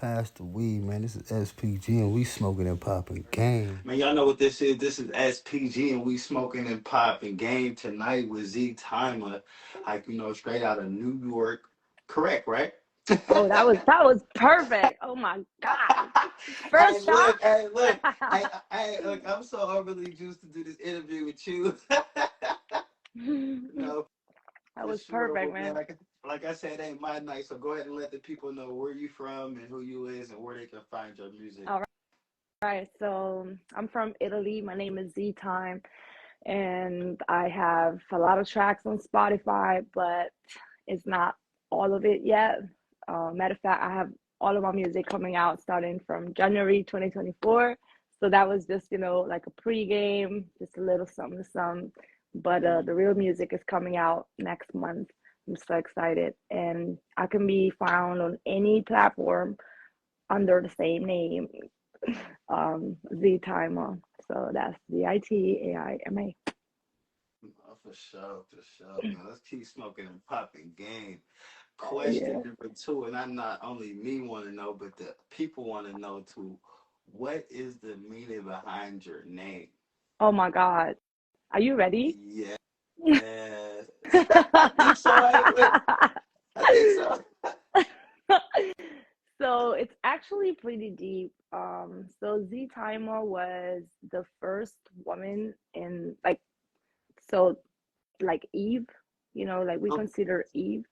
Pass the weed, man. This is SPG and we smoking and popping game. Man, y'all know what this is. This is SPG and we smoking and popping game tonight with Z Timer, like straight out of New York. Correct, right? Oh, that was perfect. Oh my God. Hey, First shot. look, hey, look. Hey, look, I'm so overly juiced to do this interview with you. No, That for was sure. perfect, But man, man. like I said, it ain't my night. So go ahead and let the people know where you from and who you is and where they can find your music. All right. So I'm from Italy. My name is Z Time, and I have a lot of tracks on Spotify, but it's not all of it yet. Matter of fact, I have all of my music coming out starting from January 2024. So that was just, like a pregame, just a little something, something. But the real music is coming out next month. I'm so excited. And I can be found on any platform under the same name, Z Timer. So that's ZITAIMA. Oh, for sure, for sure, man. Let's keep smoking and popping game. Yeah. Question number two, and I not only me want to know, but the people want to know too. What is the meaning behind your name? Oh my God. Are you ready? Yes. I think so. I think so. So it's actually pretty deep. So Z Timer was the first woman in so like Eve, like we Oh, consider Eve.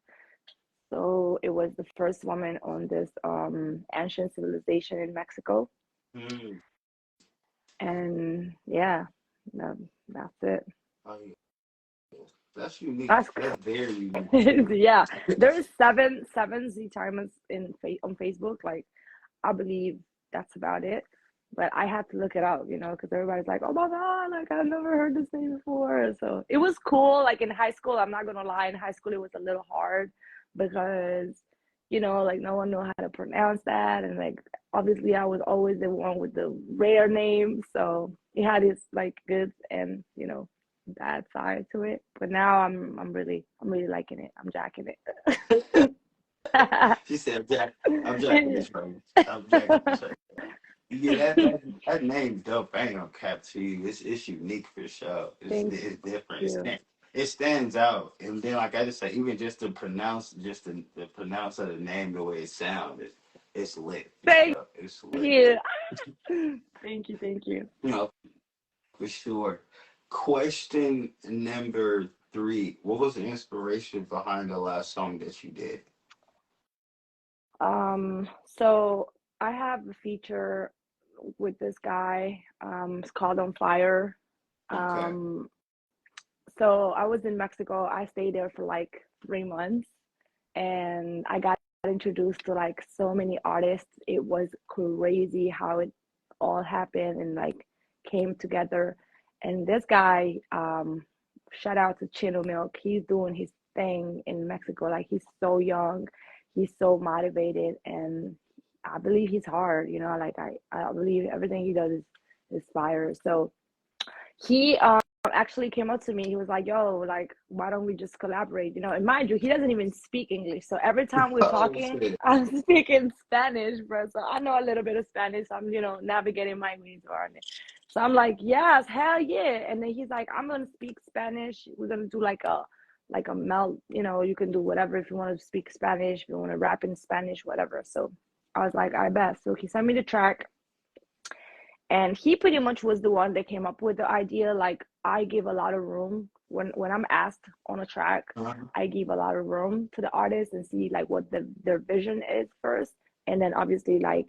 So it was the first woman on this ancient civilization in Mexico. mm, And yeah, that's it. oh, yeah. That's unique. That's That's very unique. crazy. Yeah. There's seven Z Timers on Facebook. Like I believe that's about it. But I had to look it up, because everybody's like, "Oh my God, like I've never heard this name before." So it was cool. Like in high school, I'm not gonna lie, in high school it was a little hard because, like no one knew how to pronounce that, and like obviously I was always the one with the rare name, so it had its like good and bad side to it. But now I'm really liking it. I'm jacking it. She said, I'm jacking the train. I'm jacking the train. Yeah, that name's dope. I ain't gonna cap to you. It's unique for sure. Thank It's different. you. It stands out. And then like I just say, even just to pronounce the pronounce of the name the way it sounds, it's lit for Thank sure. It's lit. you. Thank you. Thank you. You know, for sure. Question number three. What was the inspiration behind the last song that you did? So I have a feature with this guy. It's called On Fire. Okay. Um, so I was in Mexico. I stayed there for like 3 months, and I got introduced to like so many artists. It was crazy how it all happened and like came together. And this guy, shout out to Chino Milk. He's doing his thing in Mexico. Like he's so young, he's so motivated, and I believe he's hard. Like I believe everything he does is fire. So he actually came up to me. He was like, "Yo, like, why don't we just collaborate?" And mind you, he doesn't even speak English. So every time we're Oh talking, shit. I'm speaking Spanish, bro. So I know a little bit of Spanish. I'm, navigating my ways around it. So I'm like, "Yes, hell yeah!" And then he's like, "I'm gonna speak Spanish. We're gonna do like a melt. You can do whatever if you want to speak Spanish, if you want to rap in Spanish, whatever." So I was like, "I bet." So he sent me the track, and he pretty much was the one that came up with the idea. Like I give a lot of room when I'm asked on a track. Uh-huh. I give a lot of room to the artist and see like what their vision is first, and then obviously like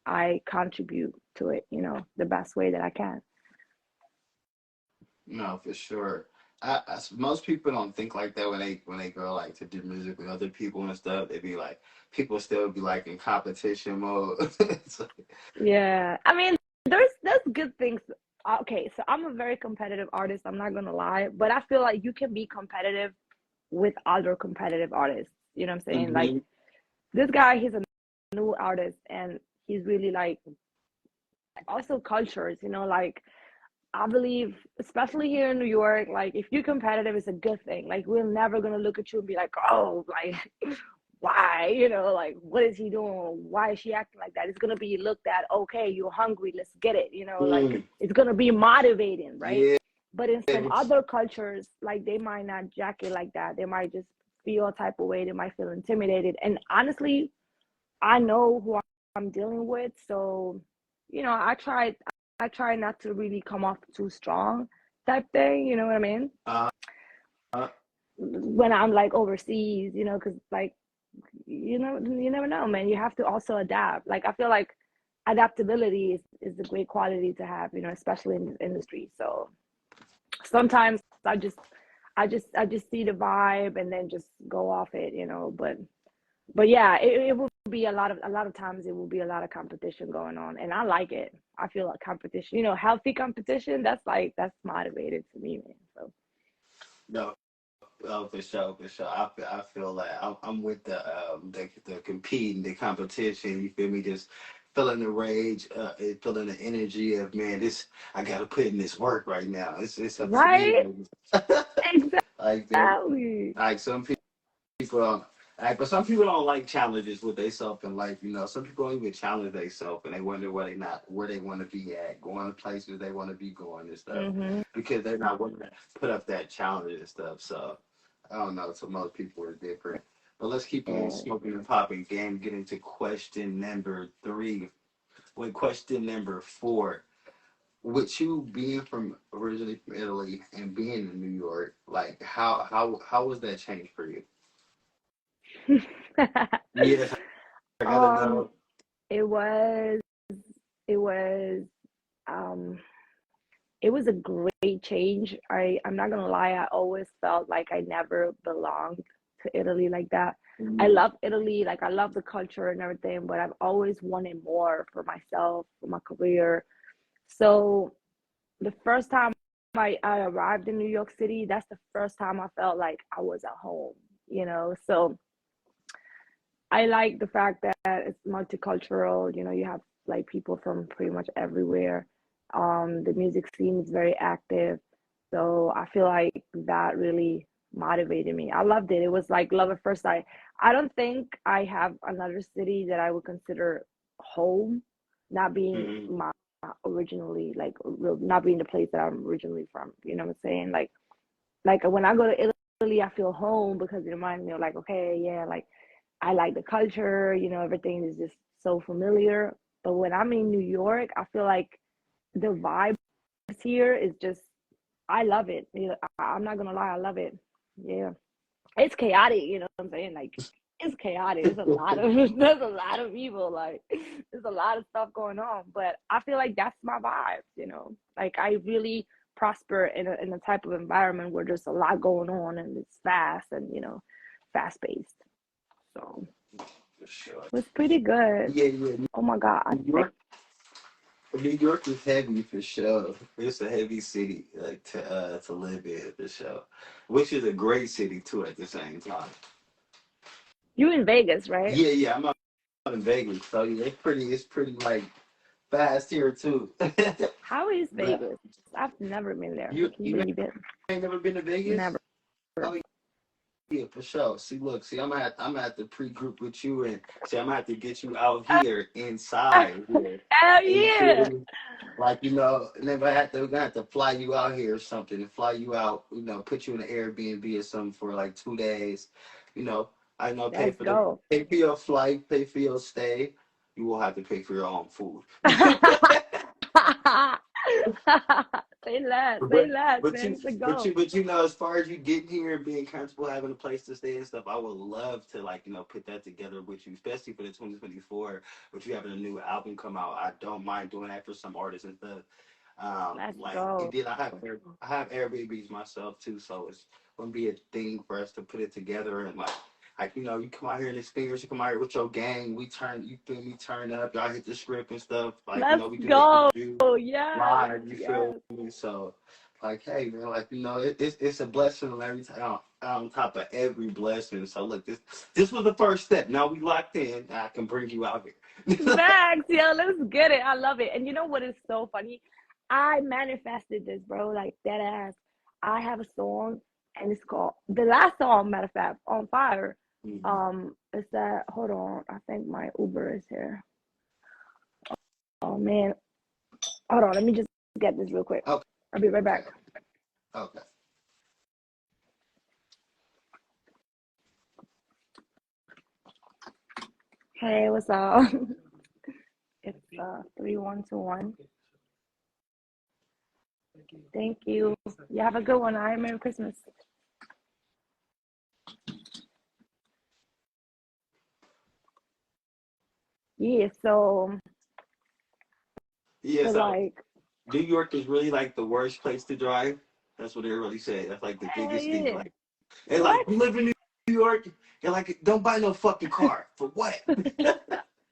I contribute to it, the best way that I can. No, for sure. Most people don't think like that when they go like to do music with other people and stuff. They be like people still be like in competition mode. It's like, Yeah, I mean, there's good things. Okay, so I'm a very competitive artist. I'm not gonna lie, but I feel like you can be competitive with other competitive artists. You know what I'm saying? Like mhm. this guy, he's a new artist, and he's really like also cultures. Like I believe, especially here in New York, like if you're competitive, it's a good thing. Like we're never gonna look at you and be like, oh, like why, you know, like what is he doing? Why is she acting like that? It's gonna be looked at, okay, you're hungry, let's get it, you know, like Mm, it's gonna be motivating, right? yeah. But in some other cultures, like they might not jack it like that. They might just feel a type of way, they might feel intimidated. And honestly, I know who I'm dealing with, so you know, I try not to really come off too strong type thing, you know what I mean? Uh, uh, When I'm like overseas, you know, because like you never know, man. You have to also adapt. Like I feel like adaptability is a great quality to have, you know, especially in this industry. So sometimes I just see the vibe and then just go off it, you know. But yeah, it will be a lot of times it will be a lot of competition going on, and I like it. I feel like competition, you know, healthy competition. That's like that's motivated to me, man. So no, oh, for sure, for sure. I feel like I'm with the competing, the competition. You feel me? Just feeling the rage, feeling the energy of man. This I got to put in this work right now. It's up to me, right, baby. Like exactly. like some people don't. Like, but some people don't like challenges with themselves in life. You know, some people don't even challenge themselves, and they wonder where they want to be at, going to places they want to be going and stuff, Mhm. because they're not willing to put up that challenge and stuff. So I don't know. So most people are different. But let's keep on Yeah. smoking and popping game. Get into question number 3. With question number 4, with you being from originally from Italy and being in New York, like how was that change for you? Yes, I gotta um, know. it was it was um it was a great change. I'm not gonna lie, I always felt like I never belonged to Italy like that. I Mm, love Italy, like I love the culture and everything, but I've always wanted more for myself, for my career. So the first time I arrived in New York City, that's the first time I felt like I was at home, you know. So I like the fact that it's multicultural, you know, you have like people from pretty much everywhere. The music scene is very active. So I feel like that really motivated me. I loved it. It was like love at first sight. I don't think I have another city that I would consider home, not being mm, my originally like not being the place that I'm originally from. You know what I'm saying? Like when I go to Italy, I feel home because it reminds me of like, okay, yeah, like I like the culture, you know, everything is just so familiar. But when I'm in New York, I feel like the vibes here is just, I love it. You know, I'm not gonna lie, I love it. Yeah, it's chaotic. You know what I'm saying? Like, it's chaotic. There's a lot of there's a lot of people. Like, there's a lot of stuff going on. But I feel like that's my vibe. You know, like I really prosper in a type of environment where there's a lot going on and it's fast and you know, fast paced. So for sure. it was pretty good. Yeah, yeah. Oh my God. I New think York, New York is heavy for sure. It's a heavy city like to live in for sure, which is a great city too at the same time. you in Vegas, right? Yeah, yeah. I'm out in Vegas, so yeah, it's pretty like fast here too. How is But Vegas? I've never been there. Can you you believe it? ain't never been to Vegas? Never. Oh yeah, for sure. See, look, see, I'm gonna have to pre-group with you, and see, I'm gonna have to get you out here inside here. Hell And you feel yeah. me? Like, you know, and then we're gonna have to fly you out here or something, and fly you out, you know, put you in an Airbnb or something for like 2 days. You know, I know Let's go. pay for your flight, pay for your stay. You will have to pay for your own food. Say But less, man. Let's go. but you know, as far as you getting here and being comfortable, having a place to stay and stuff, I would love to like you know put that together with you, especially for the 2024. With you having a new album come out, I don't mind doing that for some artists and stuff. Let's Like and go. then I have Airbnbs myself too, so it's gonna be a thing for us to put it together and like you know, you come out here and experience. You come out here with your gang. You feel me, turn up. Y'all hit the script and stuff. Like you Let's know, we do the go. interview Yes. live. You feel Yes. me? So, like, hey man, like you know, it's a blessing on every time on top of every blessing. So look, this was the first step. Now we locked in. I can bring you out here. Max, yeah, let's get it. I love it. And you know what is so funny? I manifested this, bro, like dead ass. I have a song and it's called the last song, matter of fact, On Fire. Mhm. Um, Is that, hold on, I think my Uber is here. Oh man, hold on, let me just get this real quick. Okay. I'll be right back. Okay. Hey, what's up? It's 3121. Thank you. You have a good one. I Merry Christmas. Yeah, so Yeah. to So like, New York is really like the worst place to drive. That's what they really say. That's like the hell biggest thing. yeah. Like, and like What? you live in New York, you're like, don't buy no fucking car for what?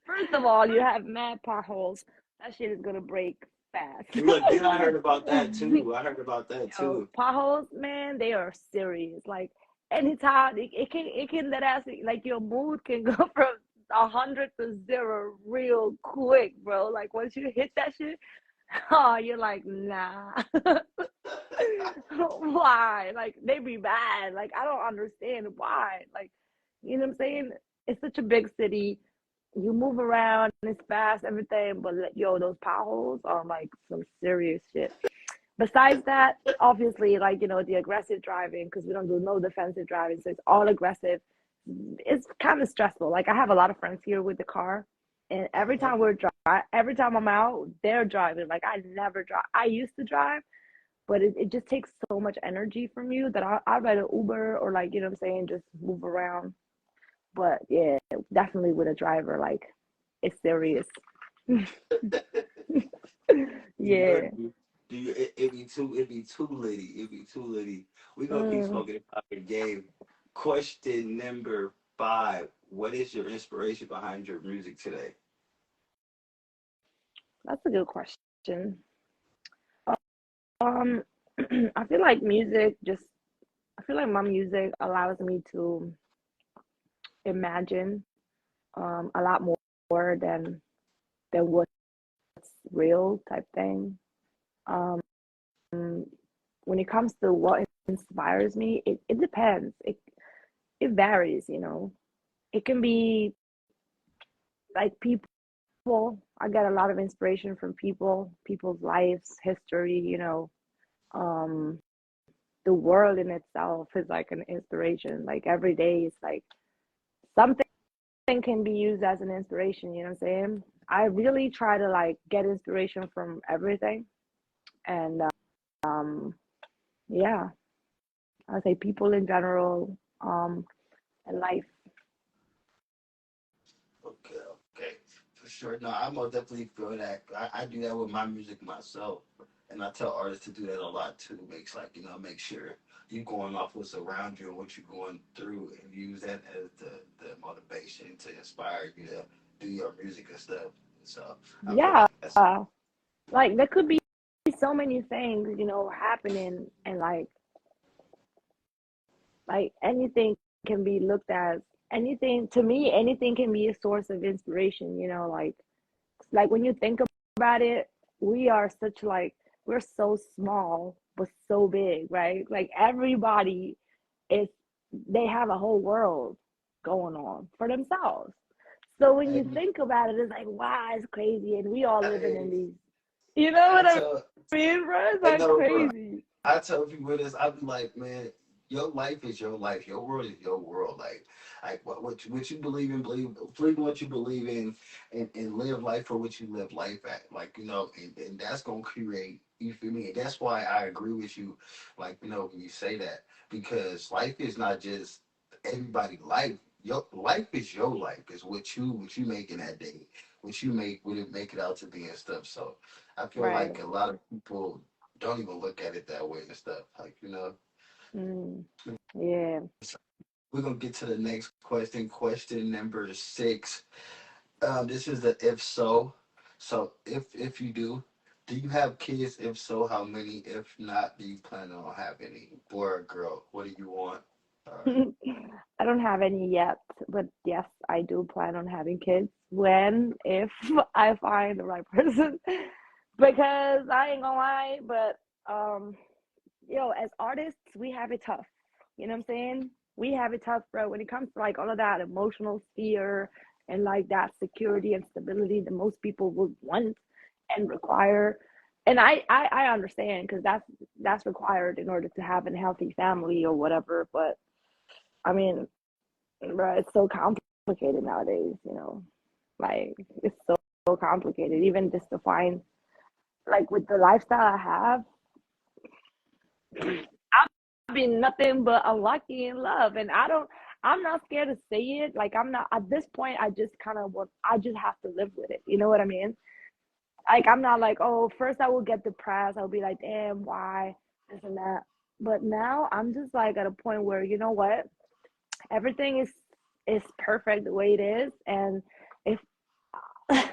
First of all, you have mad potholes. That shit is gonna break fast. Look, then I heard about that too. I heard about that Yo, too. potholes, man, they are serious. Like anytime it can let us like your mood can go from 100 to 0 real quick, bro. Like once you hit that shit, oh, you're like, nah. Why? Like they be bad. Like I don't understand why. Like, you know what I'm saying? It's such a big city. You move around, it's fast, everything, but yo, those potholes are like some serious shit. Besides that, obviously, like, the aggressive driving, because we don't do no defensive driving, so it's all aggressive. It's kind of stressful. Like, I have a lot of friends here with the car, and every time I'm out, they're driving. Like, I never drive. I used to drive, but it just takes so much energy from you that I'd rather Uber or, like, you know what I'm saying, just move around. But yeah, definitely with a driver, like, it's serious. You Yeah. heard me. It be too litty. It be too litty. We gonna keep Mm, smoking about the game. Question number 5. What is your inspiration behind your music today? that's a good question. Um, I feel like I feel like my music allows me to imagine a lot more than what's real type thing. Um, when it comes to what inspires me, it depends. It varies, you know. It can be like people. I get a lot of inspiration from people's lives, history, um the world in itself is like an inspiration. Like every day is like something can be used as an inspiration, you know what I'm saying? I really try to like get inspiration from everything. And um yeah, I say people in general, and life. Okay, okay, for sure. No, I'm gonna definitely feel that. I do that with my music myself, and I tell artists to do that a lot too. Makes like make sure you going off what's around you and what you're going through, and use that as the motivation to inspire you to do your music and stuff. So I feel Yeah. like that's Like there could be so many things, happening, and like anything can be looked as anything. To me, anything can be a source of inspiration, like when you think about it, we are such like we're so small but so big, right? Like everybody is they have a whole world going on for themselves. So when you hey, think about it, it's like, wow, it's crazy, and we all living in hey, these, you know I what I tell mean, bro? It's I like know, bro. crazy. I tell people this. I be like, man, your life is your life. Your world is your world. Like what you believe in what you believe in, and live life for what you live life at. Like and that's gonna create. You feel me? And that's why I agree with you. Like when you say that, because life is not just everybody' life. Your life is your life. Is what you make in that day. What you make, what it make it out to be and stuff. So I feel Right. like a lot of people don't even look at it that way and stuff. Like, Mm. Yeah. we're gonna get to the next question. Question number 6. This is the if so. So if you do you have kids? If so, how many? If not, do you plan on having any? Boy or girl? What do you want? I don't have any yet, but yes, I do plan on having kids if I find the right person. Because I ain't gonna lie, but as artists, we have it tough. You know what I'm saying? we have it tough, bro. When it comes to like all of that emotional sphere and like that security and stability that most people would want and require. And I understand because that's required in order to have a healthy family or whatever. But I mean, bro, it's so complicated nowadays, you know. Like it's so complicated. Even just to find like with the lifestyle I have, I've been nothing but unlucky in love. And I'm not scared to say it. Like I'm not at this point I just kind of want I just have to live with it. You know what I mean? Like I'm not like, oh, first I will get depressed. I'll be like, damn, why? This and that. But now I'm just like at a point where you know what? Everything is perfect the way it is. And if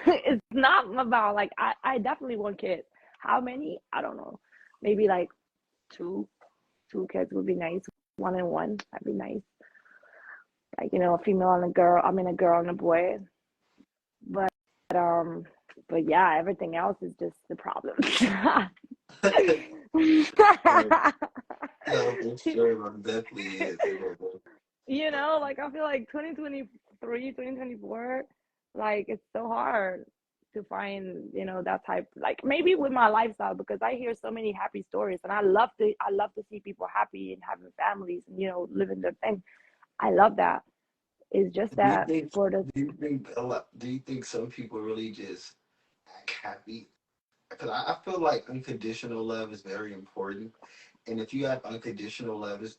it's not about like I definitely want kids. How many? I don't know. Maybe like two. Two kids would be nice. One and one. That'd be nice. Like, you know, a female and a girl. I mean a girl and a boy. But um but yeah, everything else is just the problem. No, for sure, I'm definitely is. You know, like I feel like 2023, 2024, like it's so hard to find, you know, that type like maybe with my lifestyle because I hear so many happy stories and I love to see people happy and having families and you know living their thing. I love that. It's just Do you that think? for the Do you think a lot? Do you think some people really just act happy? Because I feel like unconditional love is very important, and if you have unconditional love, it's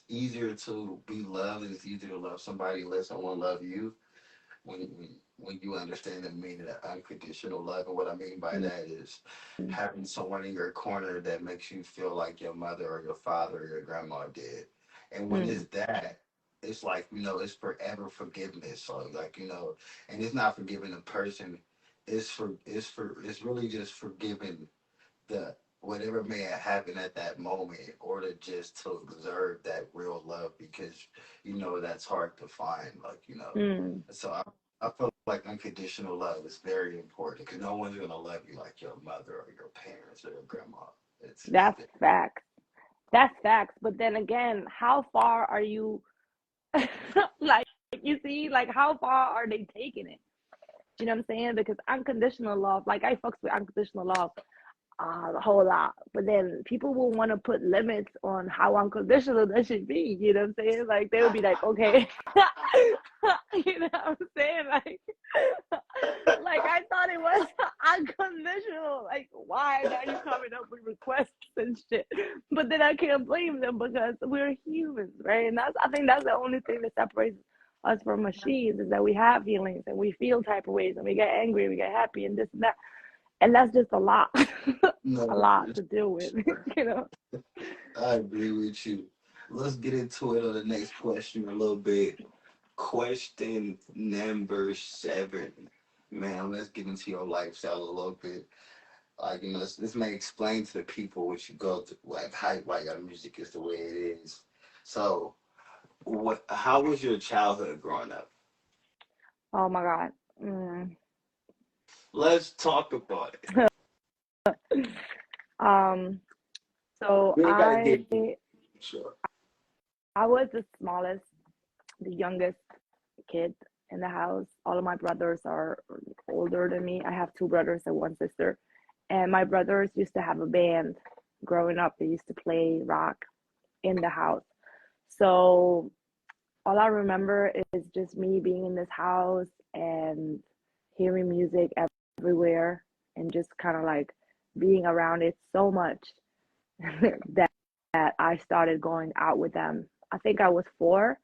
easier to be loved, and it's easier to love somebody, let someone love you when you understand the meaning of unconditional love. And what I mean by that is having someone in your corner that makes you feel like your mother or your father or your grandma did. And when mm, it's that, it's like, you know, it's forever forgiveness. So like, you know, and it's not forgiving a person. It's really just forgiving the whatever may have happened at that moment in order just to observe that real love because you know that's hard to find like you know mm, so I feel like unconditional love is very important because no one's gonna love you like your mother or your parents or your grandma. It's that's facts. That's facts. But then again, how far are you like you see, like how far are they taking it? You know what I'm saying? Because unconditional love, like I fucks with unconditional love a whole lot. But then people will want to put limits on how unconditional that should be. You know what I'm saying? Like they would be like, okay, you know what I'm saying? Like I thought it was unconditional. Like why are you coming up with requests and shit? But then I can't blame them because we're humans, right? And that's I think that's the only thing that separates us from machines is that we have feelings and we feel type of ways and we get angry, we get happy and this and that. And that's just a lot, a no lot it's, to deal with, you know. I agree with you. Let's get into it on the next question a little bit. Question number 7. Man, let's get into your lifestyle a little bit. Like, you know, this may explain to the people what you go through, like how why your music is the way it is. So, how was your childhood growing up? Oh my God. Mm. Let's talk about it. Um, so We ain't gotta get sure. I was the smallest, the youngest kid in the house. All of my brothers are older than me. I have two brothers and one sister. And my brothers used to have a band growing up. They used to play rock in the house. So all I remember is just me being in this house and hearing music everywhere and just kind of like being around it so much that I started going out with them. I think I was 4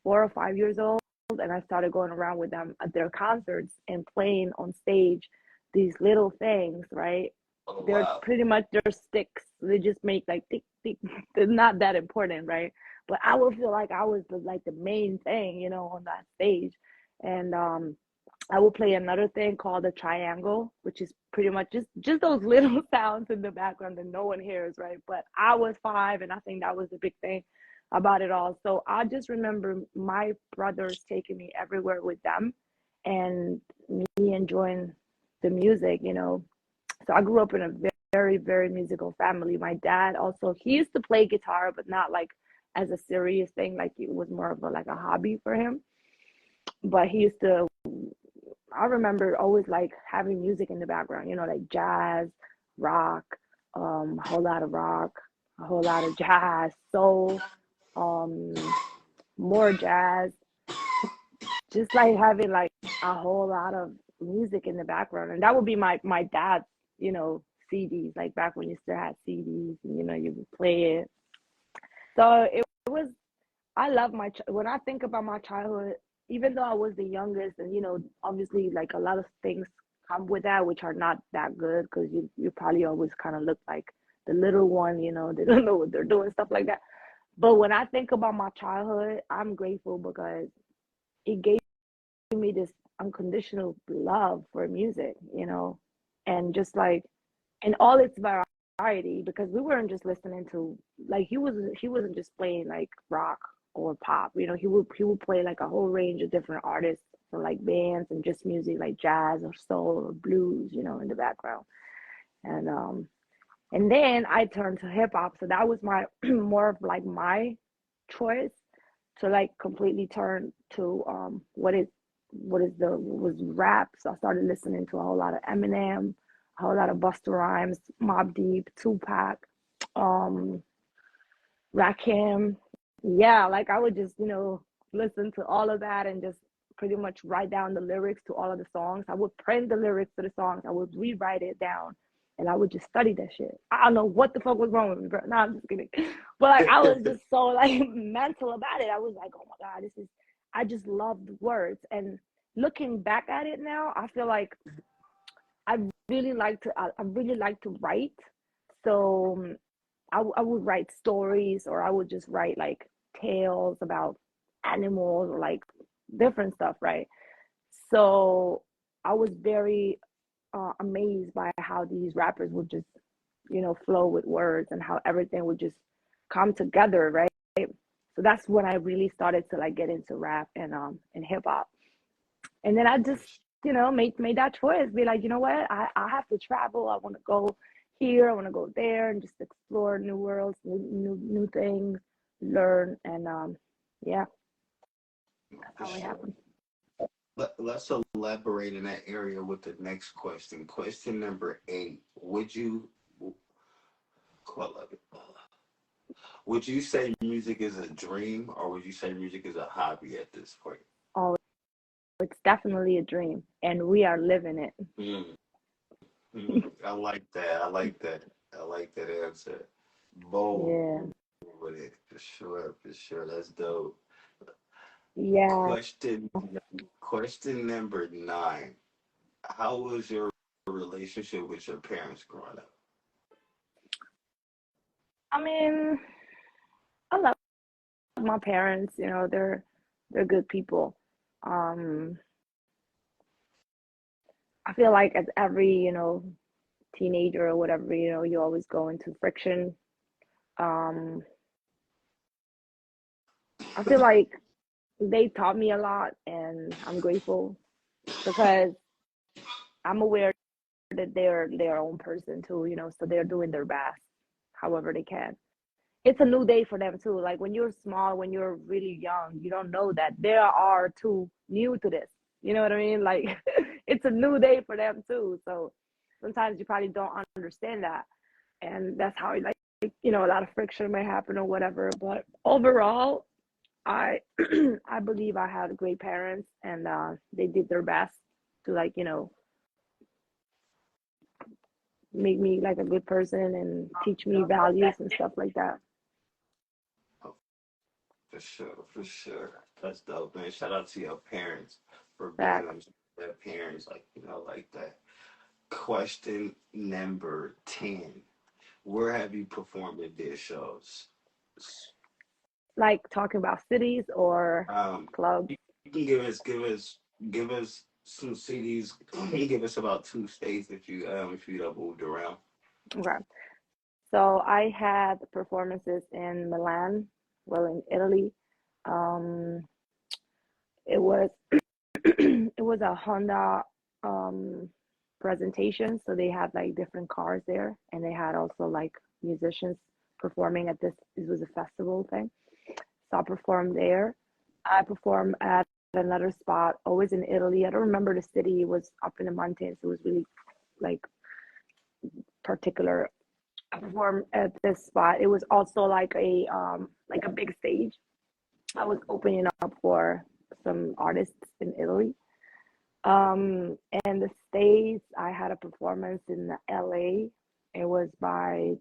or 5 years old, and I started going around with them at their concerts and playing on stage these little things, right? Oh They're wow. pretty much they're sticks. They just make like tick tick. They're not that important, right? But I would feel like I was like the main thing, you know, on that stage. And I will play another thing called the triangle, which is pretty much just those little sounds in the background that no one hears, right? But I was 5, and I think that was the big thing about it all. So I just remember my brothers taking me everywhere with them, and me enjoying the music, you know. So I grew up in a very, very musical family. My dad also he used to play guitar, but not like as a serious thing. Like it was more of a like a hobby for him. But he used to, I remember always like having music in the background, you know, like jazz, rock, a whole lot of rock, a whole lot of jazz, soul, um, more jazz, just like having like a whole lot of music in the background. And that would be my dad's, you know, CDs, like back when you still had CDs and you know you would play it. So it was, I love when I think about my childhood, even though I was the youngest, and you know, obviously, like a lot of things come with that, which are not that good because you probably always kind of look like the little one, you know, they don't know what they're doing, stuff like that. But when I think about my childhood, I'm grateful because it gave me this unconditional love for music, you know, and just like in all its variety, because we weren't just listening to like he wasn't just playing like rock or pop, you know, he would play like a whole range of different artists from like bands and just music like jazz or soul or blues, you know, in the background. And then I turned to hip hop, so that was my more of like my choice to like completely turn to what was rap. So I started listening to a whole lot of Eminem, a whole lot of Busta Rhymes, Mobb Deep, Tupac, um, Rakim. Yeah, like I would just, you know, listen to all of that and just pretty much write down the lyrics to all of the songs. I would print the lyrics to the songs. I would rewrite it down and I would just study that shit. I don't know what the fuck was wrong with me, bro. No, I'm just kidding. But like I was just so like mental about it. I was like, oh my God, I just love the words. And looking back at it now, I feel like I really like to write. So I would write stories or I would just write like tales about animals or like different stuff, right? So I was very amazed by how these rappers would just, you know, flow with words and how everything would just come together, right? So that's when I really started to like get into rap and hip hop. And then I just, you know, made that choice, be like, you know what, I have to travel. I want to go here, I want to go there and just explore new worlds, new things, learn. And yeah, that's For how it sure. happened. Let's elaborate in that area with the next question. Question number 8. Would you say music is a dream or would you say music is a hobby at this point? Oh, it's definitely a dream and we are living it. Mm, I like that. I like that. I like that answer. Bold Yeah. with it. For sure. For sure. That's dope. Yeah. Question question number 9. How was your relationship with your parents growing up? I mean, I love my parents, you know, they're good people. Um, I feel like as every, you know, teenager or whatever, you know, you always go into friction. Um, I feel like they taught me a lot and I'm grateful because I'm aware that they're their own person too, you know, so they're doing their best however they can. It's a new day for them too. Like when you're small, when you're really young, you don't know that they are too new to this. You know what I mean? Like it's a new day for them too. So sometimes you probably don't understand that. And that's how like you know, a lot of friction may happen or whatever. But overall, I I believe I had great parents and they did their best to like, you know, make me like a good person and teach me values and stuff like that. Oh, for sure, for sure. That's dope, man. Shout out to your parents for being Facts. their parents, like like that. Question number 10. Where have you performed at their shows? Like talking about cities or Um, clubs. you can give us some cities. Give us about 2 states if you have moved around. Okay. So I had performances in Milan, well in Italy. Um, it was it was a Honda um presentation, so they had like different cars there, and they had also like musicians performing at this. This was a festival thing. So I performed there. I performed at another spot, always in Italy. I don't remember the city. It was up in the mountains. It was really like particular. I performed at this spot. It was also like a big stage. I was opening up for some artists in Italy. And the States, I had a performance in LA. It was by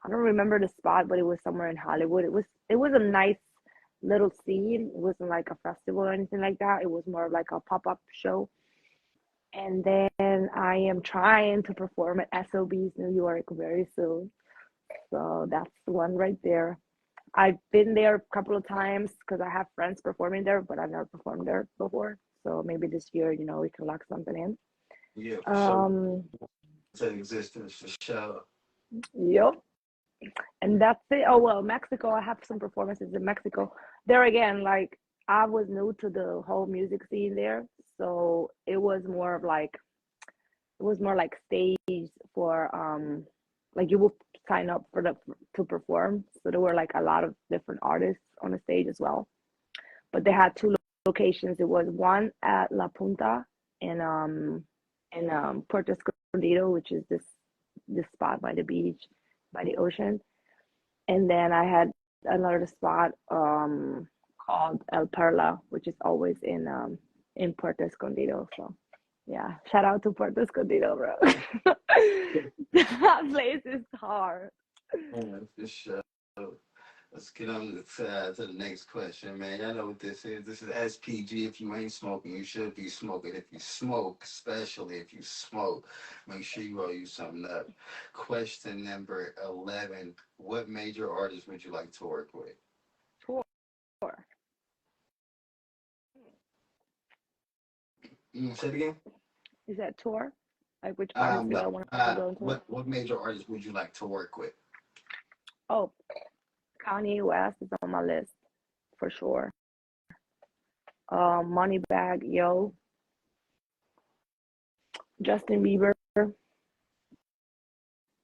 I don't remember the spot, but it was somewhere in Hollywood. It was a nice little scene. It wasn't like a festival or anything like that. It was more of like a pop-up show. And then I am trying to perform at SOB's New York very soon. So that's the one right there. I've been there a couple of times because I have friends performing there, but I've never performed there before. So maybe this year, we can lock something in. Yeah, for sure. To existence for sure. Yep. And that's it. Oh well, Mexico. I have some performances in Mexico. There again, like I was new to the whole music scene there, so it was more like stage for like you would sign up for the to perform. So there were like a lot of different artists on the stage as well. But they had two locations. It was one at La Punta in Puerto Escondido, which is this spot by the beach, by the ocean. And then I had another spot called El Perla, which is always in Puerto Escondido. So yeah, shout out to Puerto Escondido, bro. That place is hard. Yeah, for sure. Let's get on to the next question, man. Y'all know what this is. This is SPG. If you ain't smoking, you should be smoking. If you smoke, especially if you smoke, make sure you roll you something up. Question number 11. What major artist would you like to work with? Tour. Say it again. Is that tour? Like which artist do I No. want to go on tour? What major artist would you like to work with? Oh, Kanye West is on my list for sure. Moneybag Yo, Justin Bieber,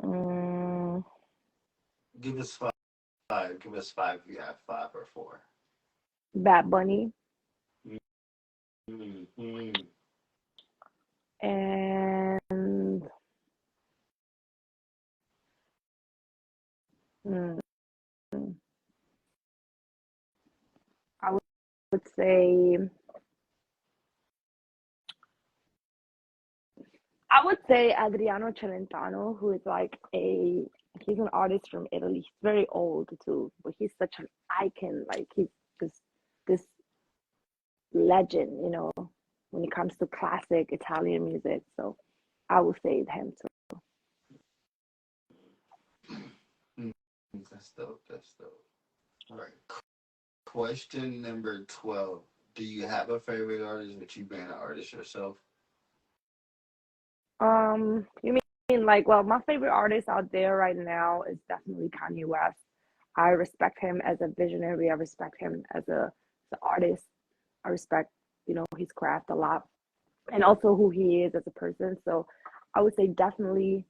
um, Give us five. Give us five. If you have five or four. Bad Bunny, Mm-hmm. and mm, I would say Adriano Celentano, who is like he's an artist from Italy. He's very old too, but he's such an icon. Like he's this legend, when it comes to classic Italian music. So I would say him too. That's dope. That's dope. All right. Question number 12. Do you have a favorite artist, but you being an artist yourself? You mean like, well, my favorite artist out there right now is definitely Kanye West. I respect him as a visionary. I respect him as an artist. I respect, his craft a lot, and also who he is as a person. So I would say definitely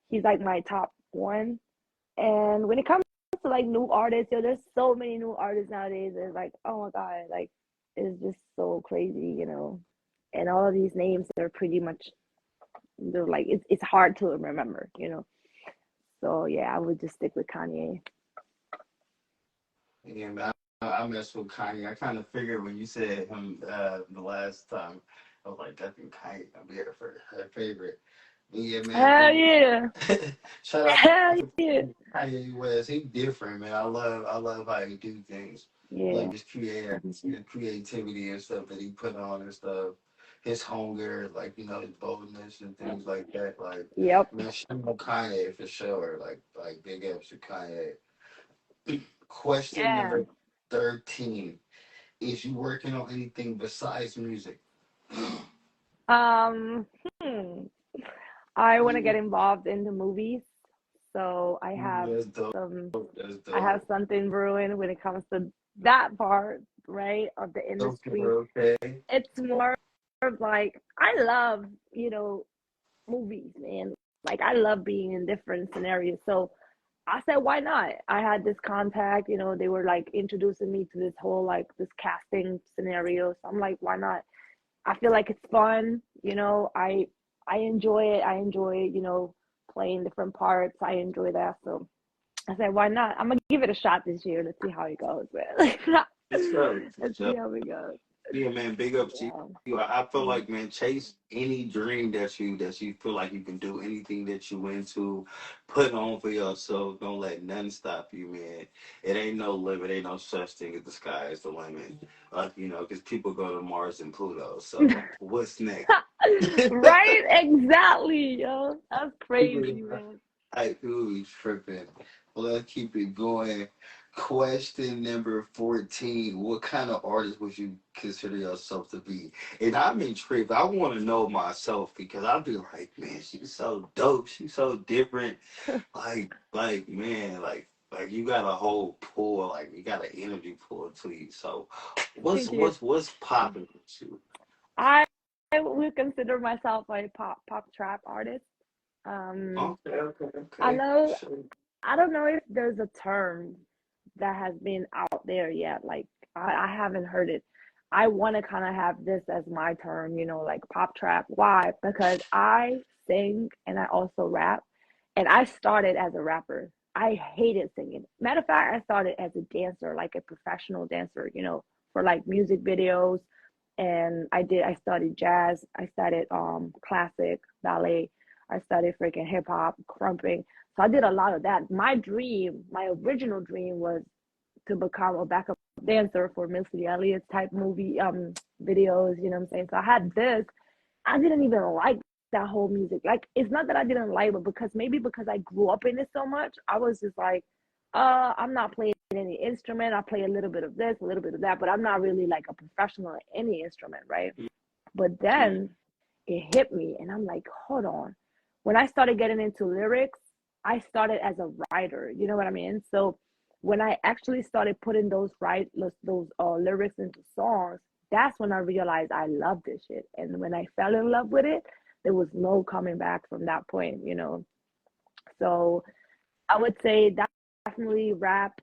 he's like my top one. And when it comes to like new artists, there's so many new artists nowadays. It's like, oh my God, like it's just so crazy. And all of these names are pretty much they're like it's hard to remember. So yeah, I would just stick with Kanye. Yeah, man, I mess with Kanye. I kind of figured when you said him the last time, I was like, I think Kanye gonna be her favorite. But yeah, man. Hell yeah. Shout out Hell to yeah. Kanye West. He different, man. I love how he do things. Yeah. Like his creativity and stuff that he put on and stuff. His hunger, like his boldness and things like that. Like, Yep. man, shout out Kanye for sure. Like big ups to Kanye. Question Yeah. number 13. Is you working on anything besides music? Um, hmm. I want to get involved in the movies. So That's dope. some That's I have dope. something brewing when it comes to that part, right, of the industry. Okay. It's more of like I love, movies, man. Like I love being in different scenarios. So I said, why not? I had this contact, you know, they were like introducing me to this whole like this casting scenario. So I'm like, why not? I feel like it's fun, you know. I enjoy it. I enjoy, you know, playing different parts. I enjoy that. So I said, why not? I'm gonna give it a shot this year. Let's see how it goes, man. It's so, Let's see how it goes. yeah, man, big ups to Yeah. you. I feel Mm. like, man, chase any dream that you feel like you can do, anything that you into, put on for yourself. Don't let nothing stop you, man. It ain't no limit, ain't no such thing as the sky is the limit. Because people go to Mars and Pluto. So what's next? Right? Exactly, yo. That's People, crazy, man. I who's tripping. Well, let's keep it going. Question number 14. What kind of artist would you consider yourself to be? And I'm intrigued. I want to know myself because I'd be like, man, she's so dope. She's so different. Man, like you got a whole pull, like you got an energy pull to you. So what's Thank you. what's what's popping with you? I I would consider myself a pop trap artist. Um, Okay, okay, I okay. know Sure. I don't know if there's a term that has been out there yet. Like I haven't heard it. I want to kind of have this as my term, you know, like pop trap. Why? Because I sing and I also rap, and I started as a rapper. I hated singing. Matter of fact, I started as a dancer, like a professional dancer, you know, for like music videos. And I studied jazz, I studied classic ballet, I studied freaking hip hop, crumping. So I did a lot of that. My original dream was to become a backup dancer for Missy Elliott type movie videos, you know what I'm saying? So I had this. I didn't even like that whole music. Like it's not that I didn't like it, because maybe because I grew up in it so much, I was just like, I'm not playing any instrument. I play a little bit of this, a little bit of that, but I'm not really like a professional at any instrument, right? But then it hit me and I'm like, hold on. When I started getting into lyrics, I started as a writer, you know what I mean? So when I actually started putting those lyrics into songs, that's when I realized I love this shit. And when I fell in love with it, there was no coming back from that point, you know. So I would say definitely rap,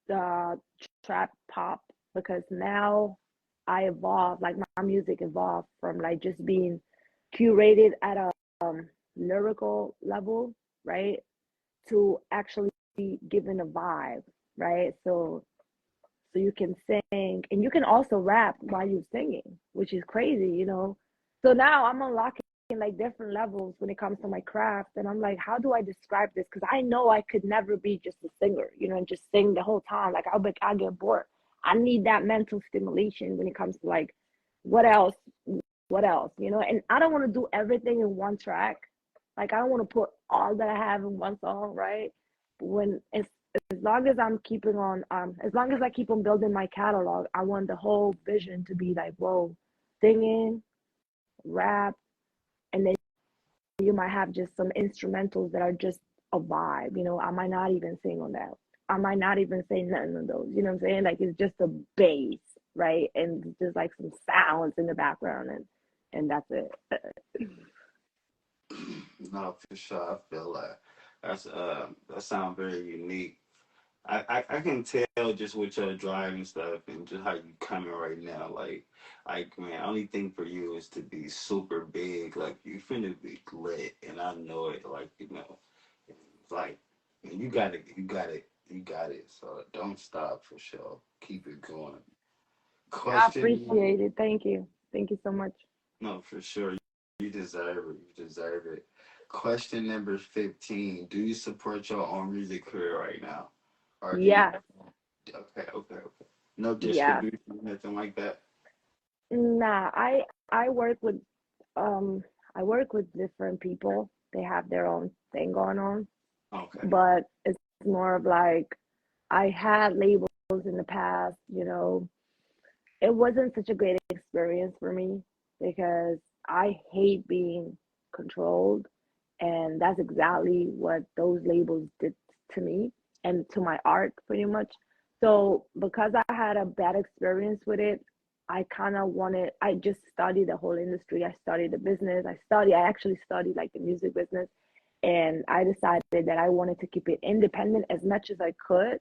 the trap, pop, because now I evolved, like my music evolved from like just being curated at a lyrical level, right, to actually giving a vibe, right? So you can sing and you can also rap while you're singing, which is crazy, you know. So now I'm unlocking like different levels when it comes to my craft, and I'm like, how do I describe this? Because I know I could never be just a singer, you know, and just sing the whole time. Like I get bored. I need that mental stimulation when it comes to like what else, what else, you know. And I don't want to do everything in one track. Like I don't want to put all that I have in one song, right? When it's as long as I'm keeping on as long as I keep on building my catalog, I want the whole vision to be like, whoa, singing, rap, and then you might have just some instrumentals that are just a vibe, you know. I might not even sing on that. I might not even say nothing on those, you know what I'm saying? Like it's just a bass, right? And just like some sounds in the background, and that's it. No, for sure. I feel like that sounds very unique. I can tell just with your drive and stuff and just how you coming right now. Like man, only thing for you is to be super big. Like you finna be lit, and I know it. It's like you got it, you got it, you got it. So don't stop for sure. Keep it going. I Question. appreciate it. Thank you so much. No, for sure. You deserve it. You deserve it. Question number 15. Do you support your own music career right now? Or do you? Yes, Okay, okay, okay. No yes. distribution, nothing like that? Nah, I work with um I work with different people. They have their own thing going on, Okay. but it's more of like I had labels in the past, you know. It wasn't such a great experience for me because I hate being controlled, and that's exactly what those labels did to me and to my art pretty much. So because I had a bad experience with it, I just studied the whole industry. I studied the business. I actually studied like the music business, and I decided that I wanted to keep it independent as much as I could.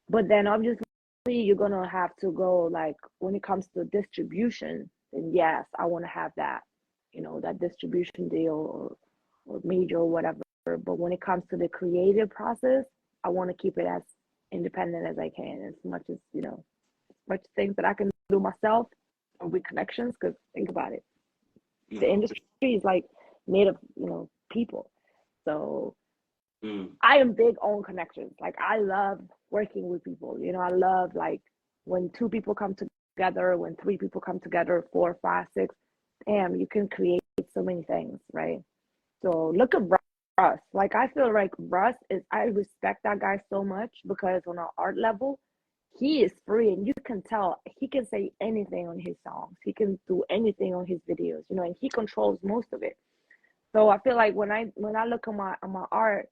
But then obviously you're gonna have to go, like, when it comes to distribution, then yes, I want to have that, that distribution deal, or major or whatever. But when it comes to the creative process, I want to keep it as independent as I can, as much as, much things that I can do myself and with connections. Because think about it, the industry is like made of, people. So I am big on connections. Like, I love working with people. I love, like, when two people come together, when three people come together, four, five, six, damn, you can create so many things, right? So look at Russ. Like, I feel like I respect that guy so much, because on an art level, he is free, and you can tell he can say anything on his songs. He can do anything on his videos, and he controls most of it. So I feel like when I look at my art,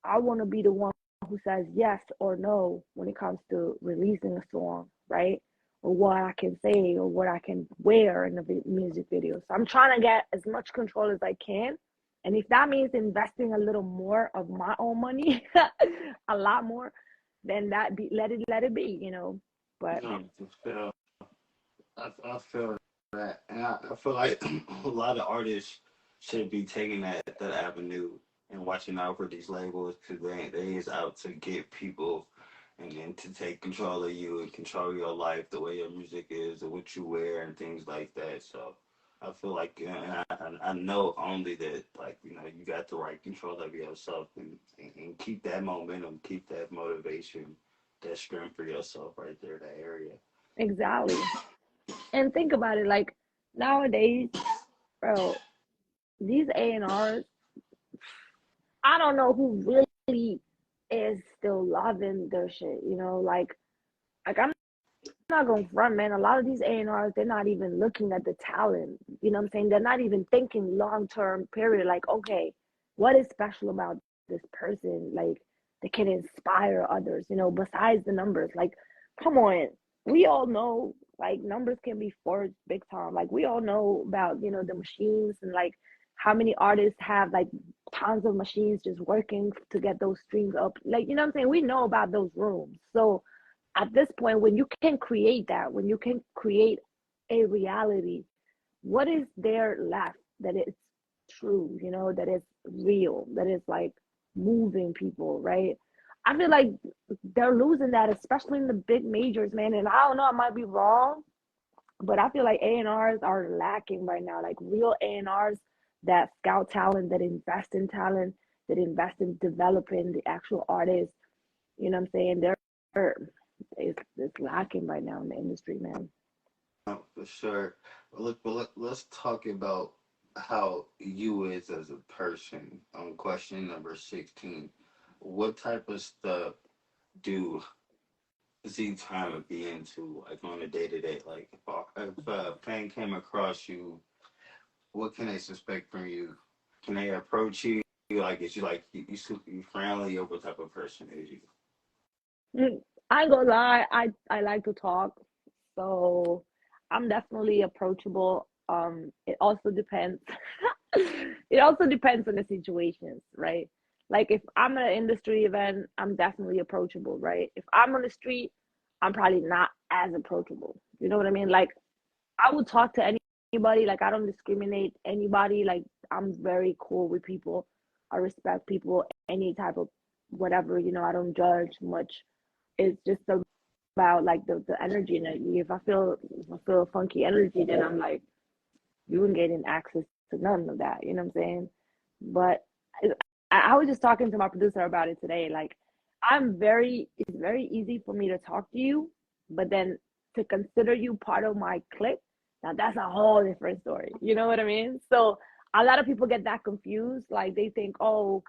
I want to be the one who says yes or no when it comes to releasing a song, right? Or what I can say, or what I can wear in the music video. So I'm trying to get as much control as I can. And if that means investing a little more of my own money, a lot more, then let it be. But I feel that, and I feel like a lot of artists should be taking that avenue and watching out for these labels, because they is out to get people, and then to take control of you and control your life, the way your music is, or what you wear, and things like that. So I feel like, and I know only that, like, you got the right control of yourself, and keep that momentum, keep that motivation, that strength for yourself right there, that area. exactly. And think about it, like, nowadays, bro, these A&Rs, I don't know who really is still loving their shit, like I'm not gonna front, man. A lot of these A&Rs, they're not even looking at the talent. You know what I'm saying? They're not even thinking long term period. Like, okay, what is special about this person? Like, they can inspire others, besides the numbers. Like, come on. We all know, like, numbers can be forged big time. Like, we all know about, the machines, and like how many artists have like tons of machines just working to get those streams up. Like, you know what I'm saying? We know about those rooms. So at this point, when you can create that, when you can create a reality, what is there left that is true, that is real, that is like moving people, right? I feel like they're losing that, especially in the big majors, man. And I don't know, I might be wrong, but I feel like A&Rs are lacking right now, like real A&Rs that scout talent, that invest in talent, that invest in developing the actual artists. You know what I'm saying? It's lacking right now in the industry, man. For sure. Let's talk about how you is as a person. On question number 16, what type of stuff do Z Time be into, like, on a day to day? Like, if a fan came across you, what can they suspect from you? Can they approach you? Like, is you like you friendly, or what type of person is you? Mm, I ain't gonna lie, I like to talk, so I'm definitely approachable. It also depends. It also depends on the situations, right? Like, if I'm at an industry event, I'm definitely approachable, right? If I'm on the street, I'm probably not as approachable. You know what I mean? Like, I would talk to anybody. Like, I don't discriminate anybody. Like, I'm very cool with people. I respect people, any type of whatever. I don't judge much. It's just about like the energy. And if I feel funky energy, then I'm like, you ain't getting access to none of that. You know what I'm saying? But I was just talking to my producer about it today. Like, it's very easy for me to talk to you, but then to consider you part of my clique, now that's a whole different story. You know what I mean? So a lot of people get that confused. Like, they think, oh,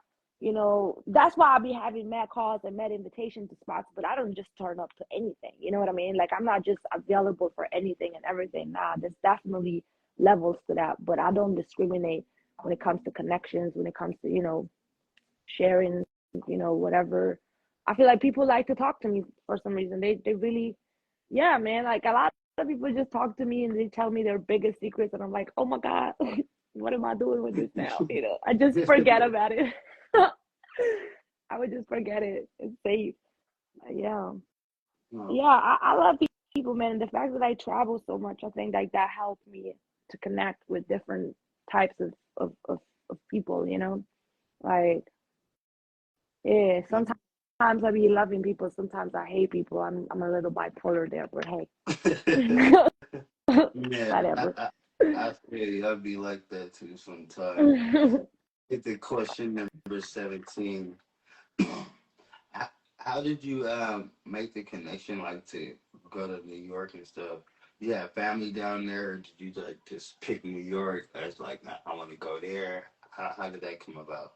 that's why I'll be having mad calls and mad invitations to spots, but I don't just turn up to anything. You know what I mean? Like, I'm not just available for anything and everything. Nah, there's definitely levels to that, but I don't discriminate when it comes to connections, when it comes to, sharing, whatever. I feel like people like to talk to me for some reason. They really, yeah, man. Like, a lot of people just talk to me and they tell me their biggest secrets, and I'm like, oh my God, what am I doing with this now? I just forget about it. I would just forget it. It's safe. Yeah. Oh, Yeah, I love people, man. The fact that I travel so much, I think like that helped me to connect with different types of people, you know? Like, yeah, sometimes I be loving people, sometimes I hate people. I'm a little bipolar there, but hey. yeah, Whatever. I feel you. I'd be like that too sometimes. Hit the question number 17. how, how did you make the connection like to go to New York and stuff? You have family down there, or did you like just pick New York as like "Nah, I want to go there? How did that come about?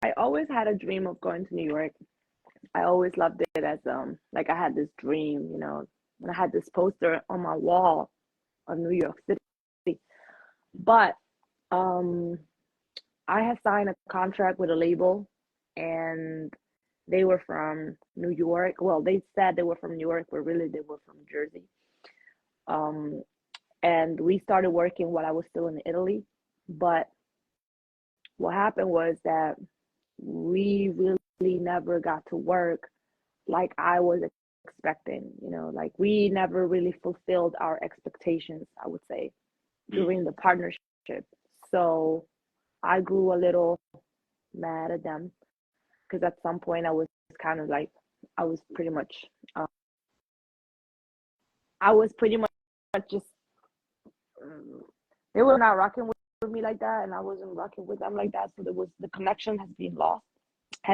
I always had a dream of going to New York. I always loved it as like I had this dream, you know, and I had this poster on my wall of New York City. But um I had signed a contract with a label and they were from New York. Well, they said they were from New York, but really they were from Jersey. Um and we started working while I was still in Italy. But what happened was that we really never got to work like I was expecting, you know, like we never really fulfilled our expectations, I would say, Mm. during the partnership. So I grew a little mad at them because at some point I was kind of like, I was pretty much, uh, I was pretty much just, um, they were not rocking with me like that, and I wasn't rocking with them like that. So there was the connection had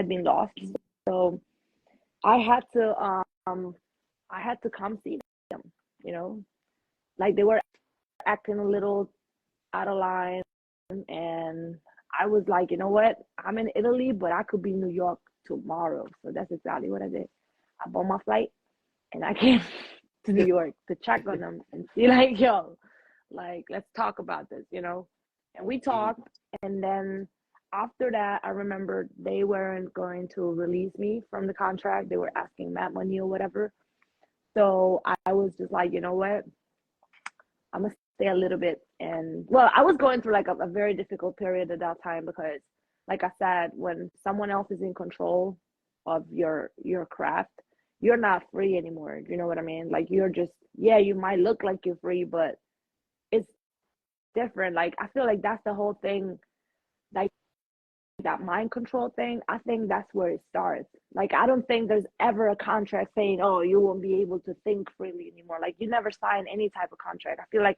been lost. So I had to, I had to come see them, you know, like they were acting a little out of line. And I was like, you know what? I'm in Italy, but I could be in New York tomorrow. So that's exactly what I did. I bought my flight and I came to New York to check on them and see, like, yo, like, let's talk about this, you know? And we Mm. talked. And then after that, I remember they weren't going to release me from the contract. They were asking Matt money or whatever. So I was just like, you know what? I'm gonna stay a little bit. And well, I was going through like a very difficult period at that time because, like I said, when someone else is in control of your craft, you're not free anymore. You know what I mean? Like you're just, yeah, you might look like you're free, but it's different. Like I feel like that's the whole thing. Like that mind control thing, I think that's where it starts. Like I don't think there's ever a contract saying, oh, you won't be able to think freely anymore. Like you never sign any type of contract. I feel like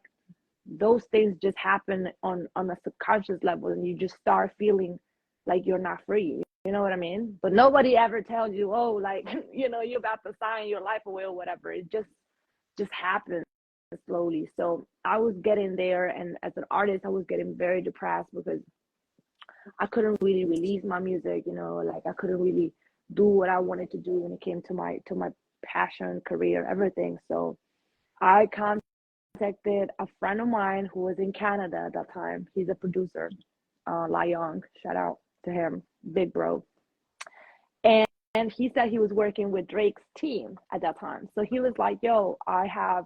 those things just happen on a subconscious level and you just start feeling like you're not free, you know what I mean? But nobody ever tells you, oh, like you know, you're about to sign your life away or whatever. It just happens slowly. So I was getting there, and as an artist I was getting very depressed because I couldn't really release my music, you know, like I couldn't really do what I wanted to do when it came to my passion, career, everything. So I contacted a friend of mine who was in Canada at that time. He's a producer, La Young. Shout out to him, big bro. And he said he was working with Drake's team at that time. So he was like, "Yo, I have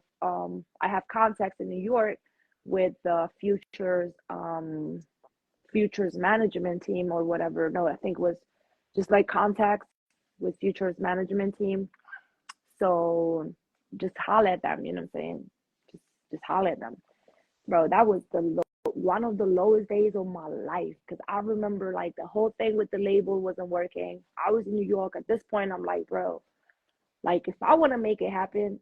contacts in New York with the Futures management team or whatever. No, I think it was just like contacts with Futures management team. So just holler at them. You know what I'm saying? Just holler at them." Bro, that was one of the lowest days of my life because I remember like the whole thing with the label wasn't working. I was in New York at this point. I'm like, bro, like if I want to make it happen,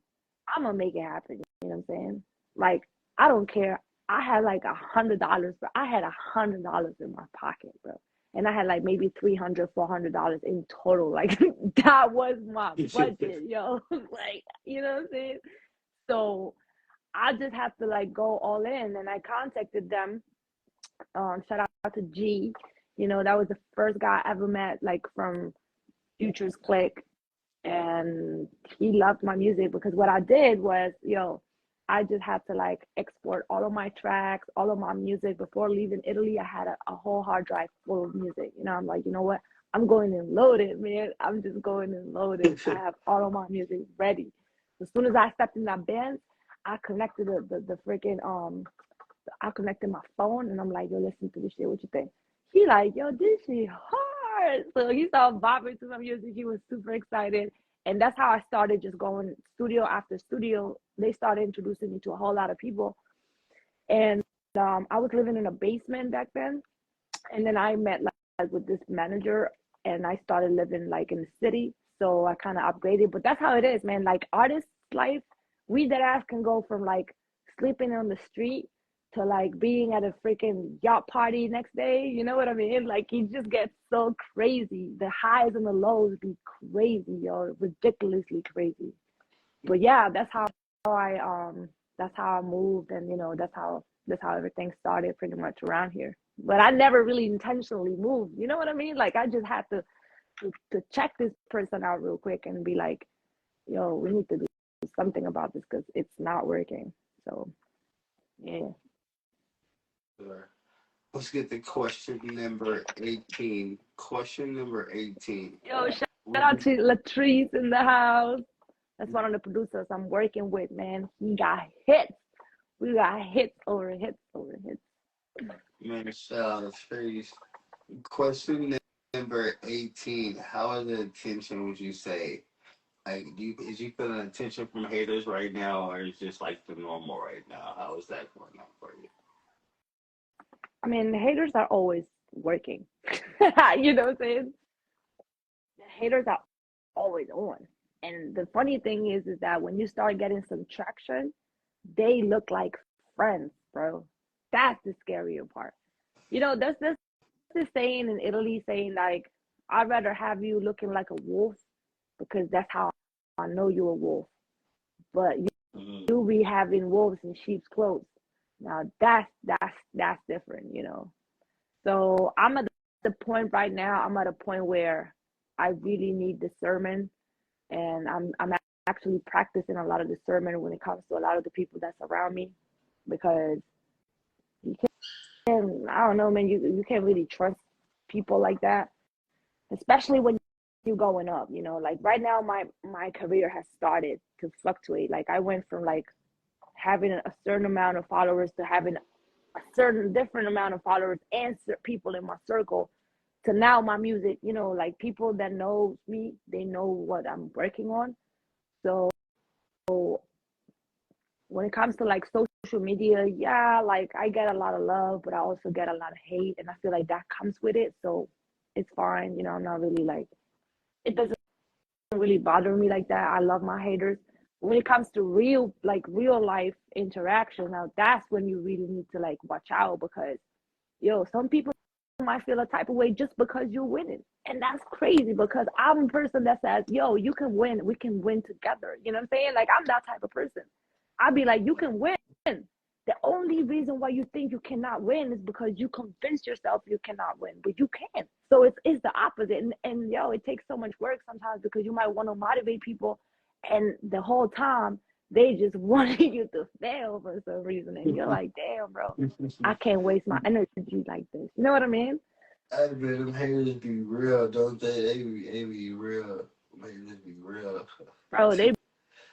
I'm gonna make it happen. You know what I'm saying? Like I don't care. I had like $100, but I had $100 in my pocket, bro. And I had like maybe $300, $400 in total. Like that was my budget, yo. Like, you know what I'm saying? So I just have to like go all in. And I contacted them. Shout out to G. You know, that was the first guy I ever met, like from Futures Click. And he loved my music because what I did was, yo, I just had to like export all of my tracks, all of my music. Before leaving Italy, I had a whole hard drive full of music. You know, I'm like, you know what? I'm going in loaded, man. I'm just going in loaded. I have all of my music ready. As soon as I stepped in that band, I connected the freaking I connected my phone and I'm like, yo, listen to this shit. What you think? He like, yo, this shit hard. swear. So he started bopping to some music. He was super excited. And that's how I started just going studio after studio. They started introducing me to a whole lot of people. And I was living in a basement back then. And then I met like with this manager and I started living like in the city. So I kind of upgraded. But that's how it is, man. Like artist life, we that ass can go from like sleeping on the street to like being at a freaking yacht party next day. You know what I mean? Like it just gets so crazy. The highs and the lows be crazy, yo, ridiculously crazy. But yeah, that's how I moved, and you know that's how everything started pretty much around here. But I never really intentionally moved. You know what I mean? Like I just had to check this person out real quick and be like, yo, we need to do something about this because it's not working. So yeah. Sure. Let's get to question number 18. Question number 18. Yo, shout out to Latrice in the house. That's one of the producers I'm working with, man. He got hits. We got hits over hits over hits. Man, shout out to Trees. Question number 18. How is the attention, would you say? Like, is you feeling attention from haters right now, or is just like the normal right now? How is that going on for you? I mean, the haters are always working. You know what I'm saying? The haters are always on. And the funny thing is that when you start getting some traction, they look like friends, bro. That's the scarier part. You know, there's this saying in Italy saying like, I'd rather have you looking like a wolf because that's how I know you're a wolf. But you be having wolves in sheep's clothes. Now that's different, you know. So I'm at the point right now. I'm at a point where I really need discernment, and I'm actually practicing a lot of discernment when it comes to a lot of the people that's around me, because you can I don't know, man. You can't really trust people like that, especially when you're going up. You know, like right now, my career has started to fluctuate. Like I went from like having a certain amount of followers to having a certain different amount of followers and people in my circle to now my music, you know, like people that know me, they know what I'm working on. So when it comes to like social media, yeah, like I get a lot of love, but I also get a lot of hate, and I feel like that comes with it. So it's fine, you know. I'm not really like, it doesn't really bother me like that. I love my haters. When it comes to real life interaction, now that's when you really need to like watch out, because yo, some people might feel a type of way just because you're winning. And that's crazy, because I'm a person that says, yo, you can win. We can win together. You know what I'm saying? Like, I'm that type of person. I'd be like, you can win. The only reason why you think you cannot win is because you convince yourself you cannot win, but you can. So it's the opposite. And yo, it takes so much work sometimes, because you might want to motivate people, and the whole time they just wanted you to fail for some reason. And you're like, damn, bro, I can't waste my energy like this. You know what I mean? I bet them haters be real, don't they? They be real. Haters be real. Bro, they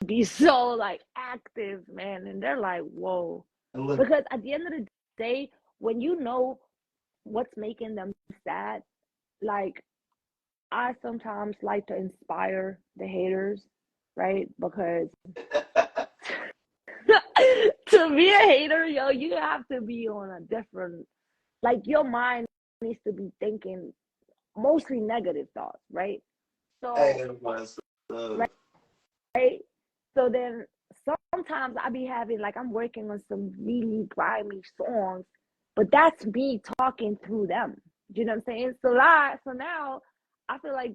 be so like active, man. And they're like, whoa. Because at the end of the day, when you know what's making them sad, like I sometimes like to inspire the haters, right? Because to be a hater, yo, you have to be on a different, like your mind needs to be thinking mostly negative thoughts, right? So, right, right? So then sometimes I be having like I'm working on some really grimy songs, but that's me talking through them. Do you know what I'm saying? So now I feel like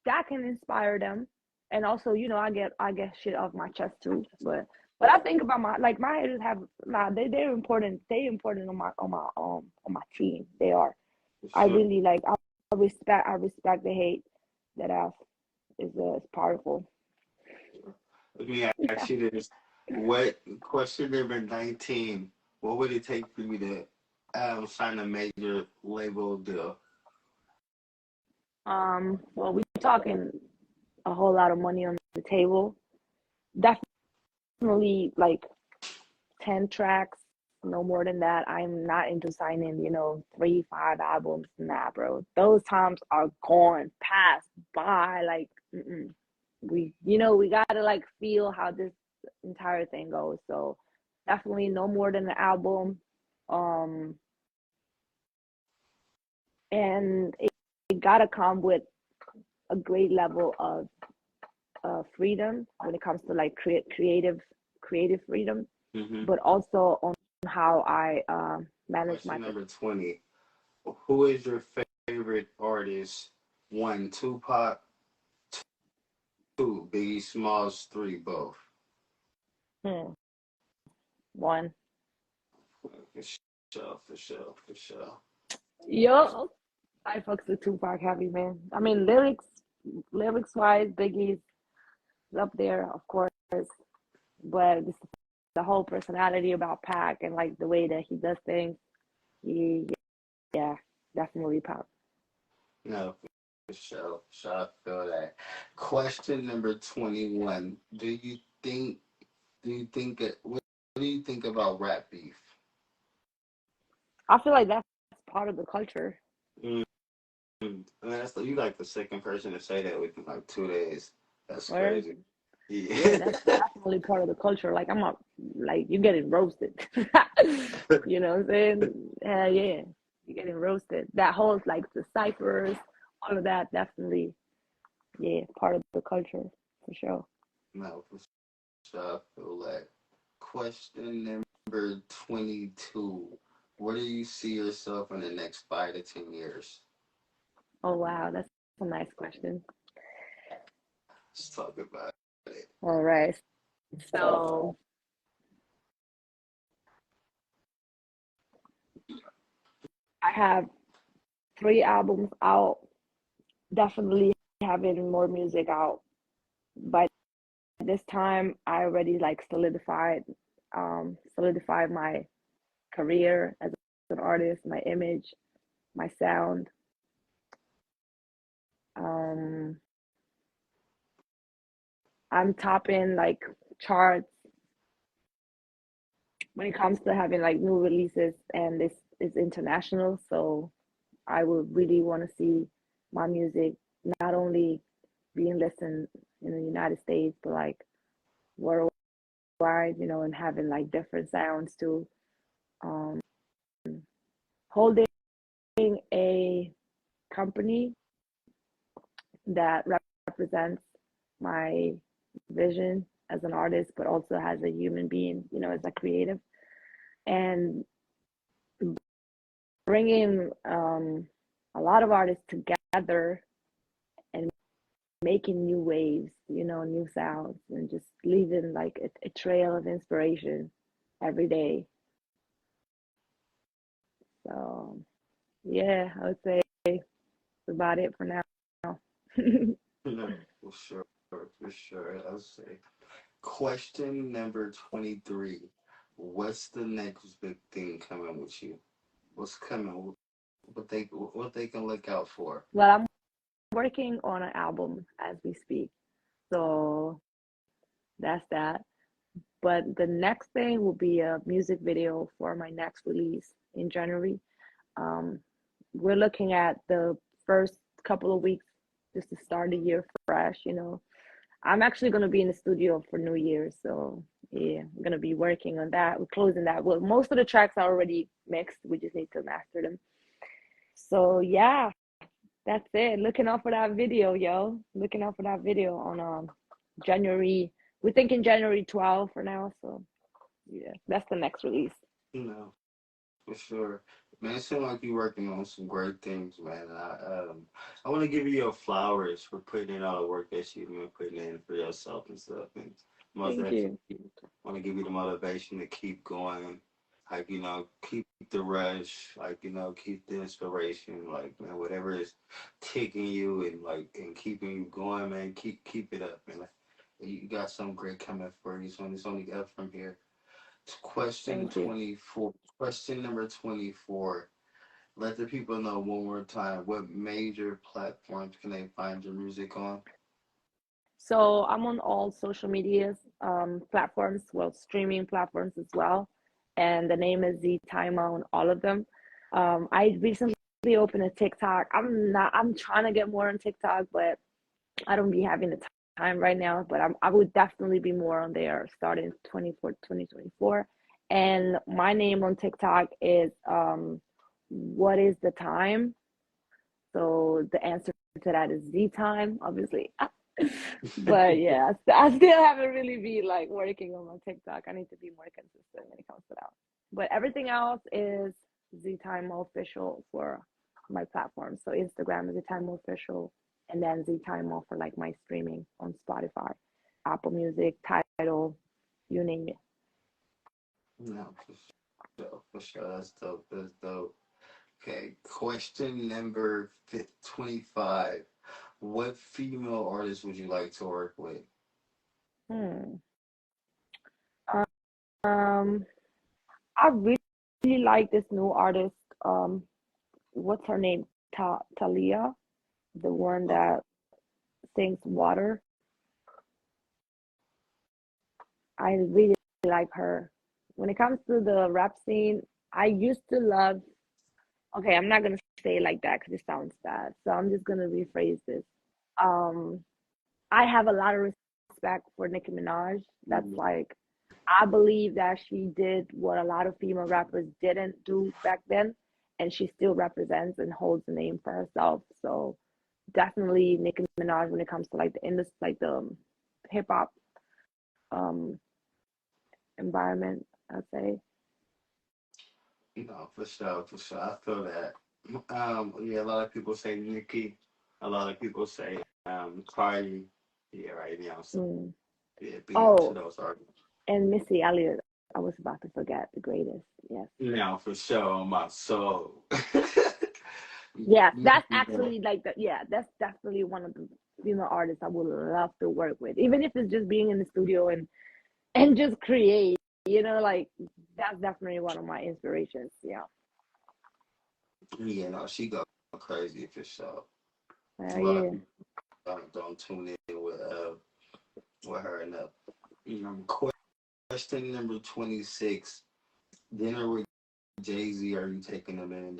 that can inspire them, and also you know I get shit off my chest too. But I think about my haters have they're important. They're important on my team. They are. I really like I respect the hate that is powerful. Let me ask you this. What question number 19? What would it take for you to sign a major label deal? Well, we're talking a whole lot of money on the table. Definitely like 10 tracks, no more than that. I'm not into signing, 3, 5 albums. Nah, bro. Those times are gone, passed by. Like, we gotta like feel how this entire thing goes. So definitely no more than an album. Um, and it gotta come with a great level of freedom when it comes to like creative freedom, Mm-hmm. but also on how I manage my. Question number 20. Who is your favorite artist? One, Tupac. Two, Biggie Smalls. Three, both. Hmm, one. For sure, for sure, for sure. Yo, I fucks with Tupac heavy, man. I mean, lyrics wise, Biggie's up there, of course, but this, the whole personality about Pac and like the way that he does things, he, yeah, definitely Pac. No, for sure. For sure, I feel that. Question number 21. What do you think about rap beef? I feel like that's part of the culture. Mm. I mean, you like the second person to say that within like 2 days. That's Or crazy. yeah, Yeah. that's definitely part of the culture. Like I'm not like you getting roasted. You know what I'm saying? Hell yeah. You're getting roasted. That whole like the ciphers, all of that definitely, yeah, part of the culture for sure. No, for sure. I feel that. Question number 22. Where do you see yourself in the next 5 to 10 years? Oh wow, that's a nice question. Let's talk about it. All right. So I have 3 albums out, definitely having more music out. By this time I already like solidified my career as an artist, my image, my sound. Um, I'm topping like charts when it comes to having like new releases, and this is international. So I would really want to see my music not only being listened in the United States, but like worldwide, and having like different sounds too. Um, holding a company that represents my vision as an artist, but also as a human being, as a creative, and bringing a lot of artists together and making new waves, new sounds, and just leaving like a trail of inspiration every day. So, yeah, I would say that's about it for now. No, for sure, for sure. I'll say. Question number 23. What's the next big thing coming with you? What's coming? What they can look out for? Well, I'm working on an album as we speak. So that's that. But the next thing will be a music video for my next release in January. Um, we're looking at the first couple of weeks just to start the year fresh. I'm actually going to be in the studio for New Year's. So, yeah, I'm going to be working on that. We're closing that. Well, most of the tracks are already mixed. We just need to master them. So, yeah, that's it. Looking out for that video, yo. Looking out for that video on January. We're thinking January 12th for now. So, yeah, that's the next release. No, for sure. Man, it seems like you're working on some great things, man. I want to give you your flowers for putting in all the work that you've been putting in for yourself and stuff. And most Thank you. definitely, want to give you the motivation to keep going. Like, keep the rush. Like, keep the inspiration. Like, man, whatever is taking you and and keeping you going, man, keep it up, man. You got something great coming for you. So it's only up from here. Question Thank you. 24. Question number 24. Let the people know one more time, what major platforms can they find your music on? So I'm on all social medias platforms, well, streaming platforms as well. and the name is Z Time on all of them. I recently opened a TikTok. I'm trying to get more on TikTok, but I don't be having the time right now. But I would definitely be more on there starting 2024. And my name on TikTok is what is the time? So the answer to that is Z Time, obviously. But yeah, I still haven't really been like working on my TikTok. I need to be more consistent when it comes to that. But everything else is Z Time Official for my platform. So Instagram is Z Time Official, and then Z Time for like my streaming on Spotify, Apple Music, Tidal, you name it. No, for sure. That's dope. That's dope. Okay, question number 25. What female artist would you like to work with? Hmm. Um, I really like this new artist. What's her name? Talia, the one that sings Water. I really like her. When it comes to the rap scene, I used to love. Okay, I'm not gonna say it like that because it sounds bad. So I'm just gonna rephrase this. Um, I have a lot of respect for Nicki Minaj. That's like, I believe that she did what a lot of female rappers didn't do back then, and she still represents and holds the name for herself. So definitely Nicki Minaj when it comes to like the industry, like the hip hop um environment, I'd say. No, for sure, for sure. I feel that. Yeah, a lot of people say Nicki. A lot of people say Cardi. Yeah, right now. So Mm. yeah, big up to Oh, those artists. and Missy Elliott. I was about to forget the greatest. Yes. Now, for sure, on my soul. Yes, that's actually like the yeah, that's definitely one of the female artists I would love to work with. Even if it's just being in the studio and just create, like that's definitely one of my inspirations. Yeah. Yeah, no, she go crazy for sure. A lot of Yeah. people don't tune in with her enough. Question number 26. Dinner with Jay-Z, are you taking $1 million?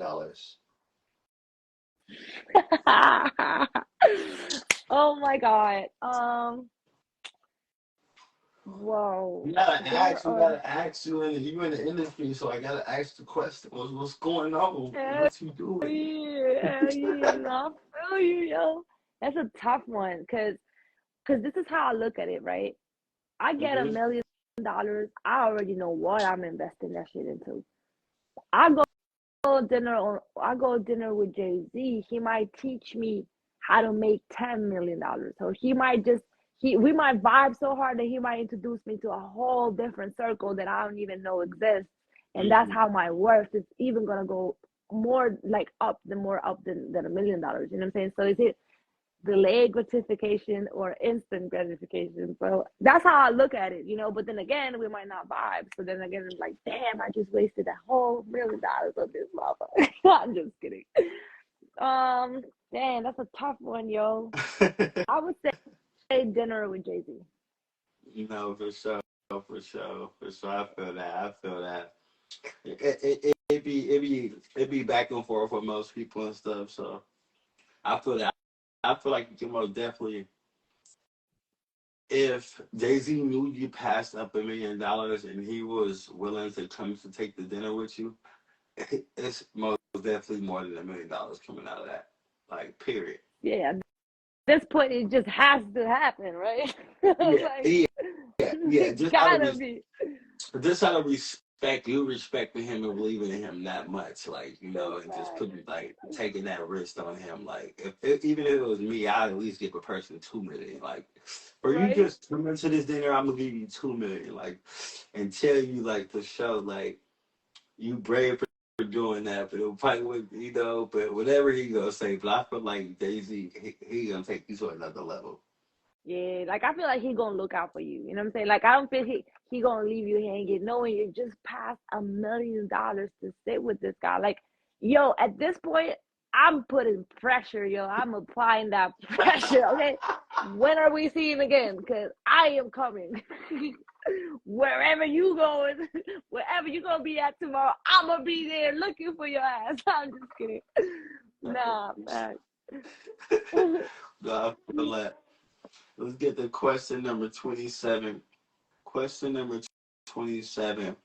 Oh my God. Whoa. Dinner We or gotta ask you, and you in the industry, so I gotta ask the question. What's going on? hell What you doing? yeah, hell yeah, no, I feel you, yo. That's a tough one, cause this is how I look at it, right? I get Mhm. $1 million. I already know what I'm investing that shit into. I I go dinner with Jay Z. He might teach me how to make $10 million. So he might just we might vibe so hard that he might introduce me to a whole different circle that I don't even know exists. And that's Mhm. how my worth is even gonna go more like more up than $1 million. You know what I'm saying? So is it delayed gratification or instant gratification? So that's how I look at it, But then again, we might not vibe. So then again, it's like, damn, I just wasted a whole $1 million on this motherfucker. I'm just kidding. Damn, that's a tough one, yo. I would say dinner with Jay Z. No, for sure, for sure, for sure. I feel that. I feel that. It be back and forth for most people and stuff. So I feel that. I feel like you can most definitely, if Jay Z knew you passed up $1 million and he was willing to come to take the dinner with you, it's most definitely more than $1 million coming out of that. Like, period. Yeah, at this point, it just has to happen, right? Yeah, Like, yeah, yeah. it gotta be. Just out of respect, you respecting him and believing in him that much, like Big and just fact. putting like taking that risk on him. Like, if even if it was me, I'd at least give a person 2 million. Like, for you Right? just come into this dinner, I'm gonna give you 2 million. Like, and tell you like for sure, like you brave for doing that, but it'll probably would, but whatever he gonna say. But I feel like Daisy, he gonna take you to another level. Yeah, like I feel like he gonna look out for you. You know what I'm saying? Like I don't feel he gonna leave you hanging, knowing you just passed $1 million to sit with this guy. Like, yo, at this point, I'm putting pressure, yo. I'm applying that pressure. Okay, when are we seeing again? Cause I am coming. Wherever you going, wherever you gonna be at tomorrow, I'm gonna be there looking for your ass. I'm just kidding. Nah, man. No, I feel that. Let's get to question number 27. Question number 27.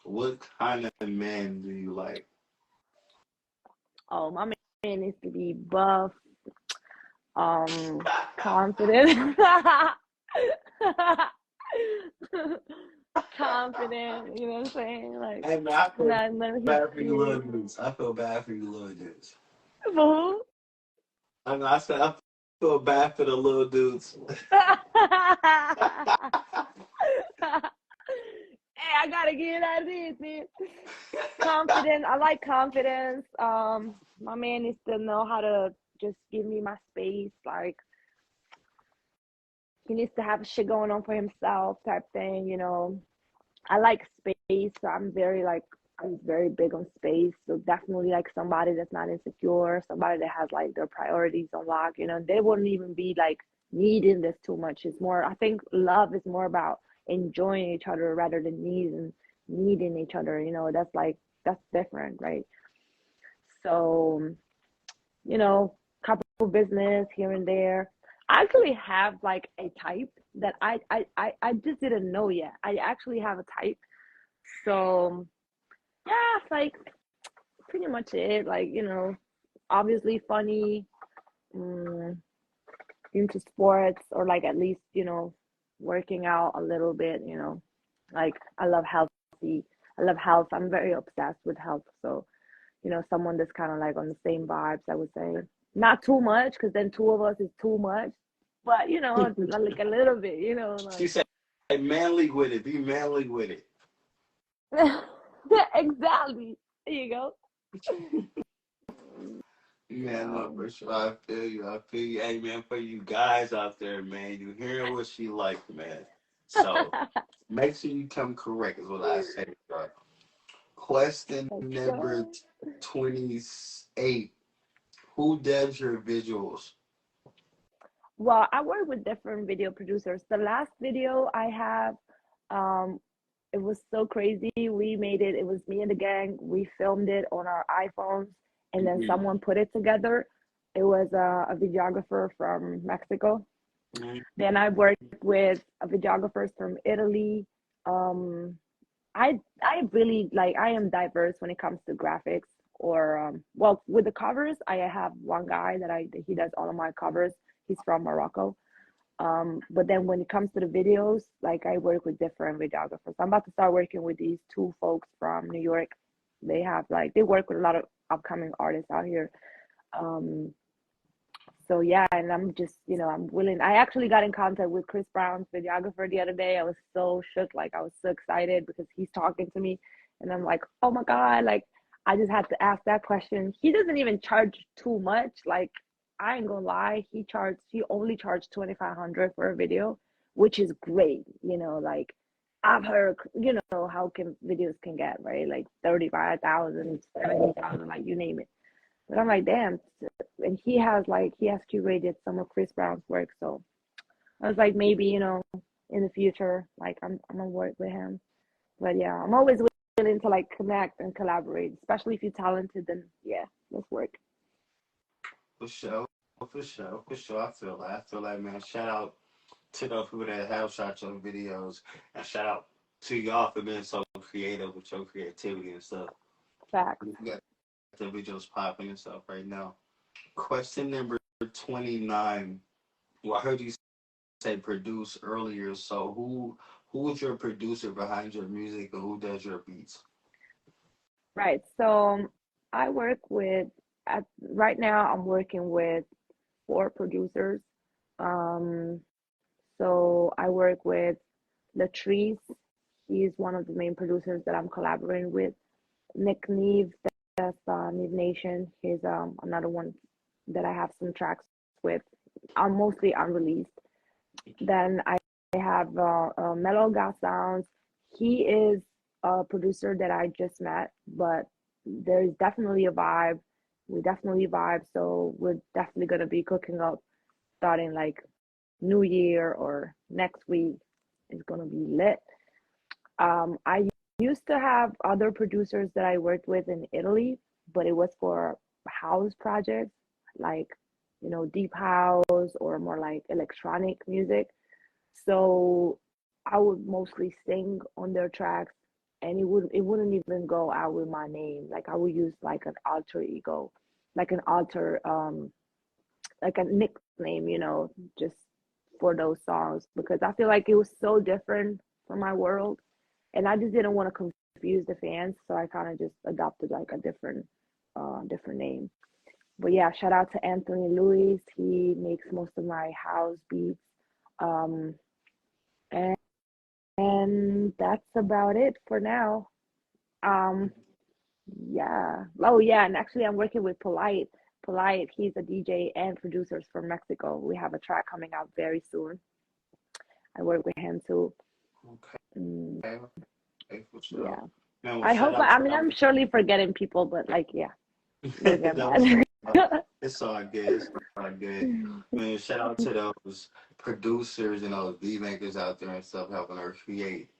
What kind of man do you like? Oh, my man needs to be buff, confident. Confident, you know what I'm saying? Like, Hey, man, I feel none of his bad for you little shit. dudes. I feel bad for you little dudes. Boo. I said I feel bad for the little dudes. Hey, I gotta get out of this, man. Confident. I like confidence. My man needs to know how to just give me my space. Like, he needs to have shit going on for himself, type thing. You know, I like space. So I'm very big on space. So definitely like somebody that's not insecure, somebody that has like their priorities on lock. You know, they wouldn't even be like needing this too much. It's more, I think love is more about enjoying each other rather than needing each other. You know, that's different, right? So, you know, couple business here and there. I actually have like a type that I just didn't know yet. I actually have a type. So yeah, it's like pretty much it. Like, you know, obviously funny, mm, into sports, or like at least, you know, working out a little bit, you know. Like I love healthy. I love health. I'm very obsessed with health. So, you know, someone that's kind of like on the same vibes, I would say. Not too much, because then two of us is too much. But, you know, like a little bit, you know, She like said, hey, manly with it. Be manly with it. exactly. There you go. Man, no, So for sure. I feel you. I feel you. Hey, man, for you guys out there, man, you hearing what she like, man. So make sure you come correct, is what I say, bro. Question for number sure. 28. Who does your visuals? Well, I work with different video producers. The last video I have, um, it was so crazy. We made it. It was me and the gang. We filmed it on our iPhones, and then Mhm. someone put it together. It was a videographer from Mexico. Mhm. Then I worked with a videographers from Italy. Um, I really like, I am diverse when it comes to graphics, or well, with the covers, I have one guy that he does all of my covers. He's from Morocco. But then when it comes to the videos, like I work with different videographers. I'm about to start working with these two folks from New York. They work with a lot of upcoming artists out here. Um, so yeah, and I'm just, you know, I'm willing. I actually got in contact with Chris Brown's videographer the other day. I was so shook, like I was so excited because he's talking to me, and I'm like, oh my God, like I just had to ask that question. He doesn't even charge too much. Like I ain't gonna lie, he only charged 2,500 for a video, which is great. You know, like I've heard, you know, how can videos can get, right? Like 35,000, 70,000, like you name it. But I'm like, damn. And he has curated some of Chris Brown's work. So I was like, maybe, you know, in the future, like I'm gonna work with him. But yeah, I'm always willing to like connect and collaborate, especially if you're talented. Then yeah, let's work. For sure. For sure. For sure. I feel like. I feel like, man, shout out to those people that have shot your videos. And shout out to y'all for being so creative with your creativity and stuff. Facts. You got the videos popping and stuff right now. Question number 29. Well, I heard you say produce earlier. So who's your producer behind your music, and who does your beats? Right. So I work with at right now. I'm working with four producers. Um, so I work with Latrice. He's one of the main producers that I'm collaborating with. Nick Neve, that's Neve Nation. He's another one that I have some tracks with. I'm mostly unreleased. Then I have Mellow Gas Sounds. He is a producer that I just met, but there's definitely a vibe. We definitely vibe, so we're definitely gonna be cooking up starting like New Year or next week. It's gonna be lit. I used to have other producers that I worked with in Italy, but it was for house projects, like, deep house or more like electronic music. So I would mostly sing on their tracks, and it wouldn't even go out with my name. Like I would use like an alter ego, like an alter like a nickname, just for those songs, because I feel like it was so different from my world, and I just didn't want to confuse the fans, so I kind of just adopted like a different name. But yeah, shout out to Anthony Lewis. He makes most of my house beats. Um, and, and that's about it for now. Um, yeah. Oh yeah, and actually I'm working with Polite. Polite, he's a DJ and producer from Mexico. We have a track coming out very soon. I work with him too. Mm, Okay. Okay, for sure. yeah. Man, well, I shout hope out I to mean I'm them. surely forgetting people, but like yeah, don't get That was mad. it's all good. It's all good. Man, shout out to those producers and those beat makers out there and stuff helping her create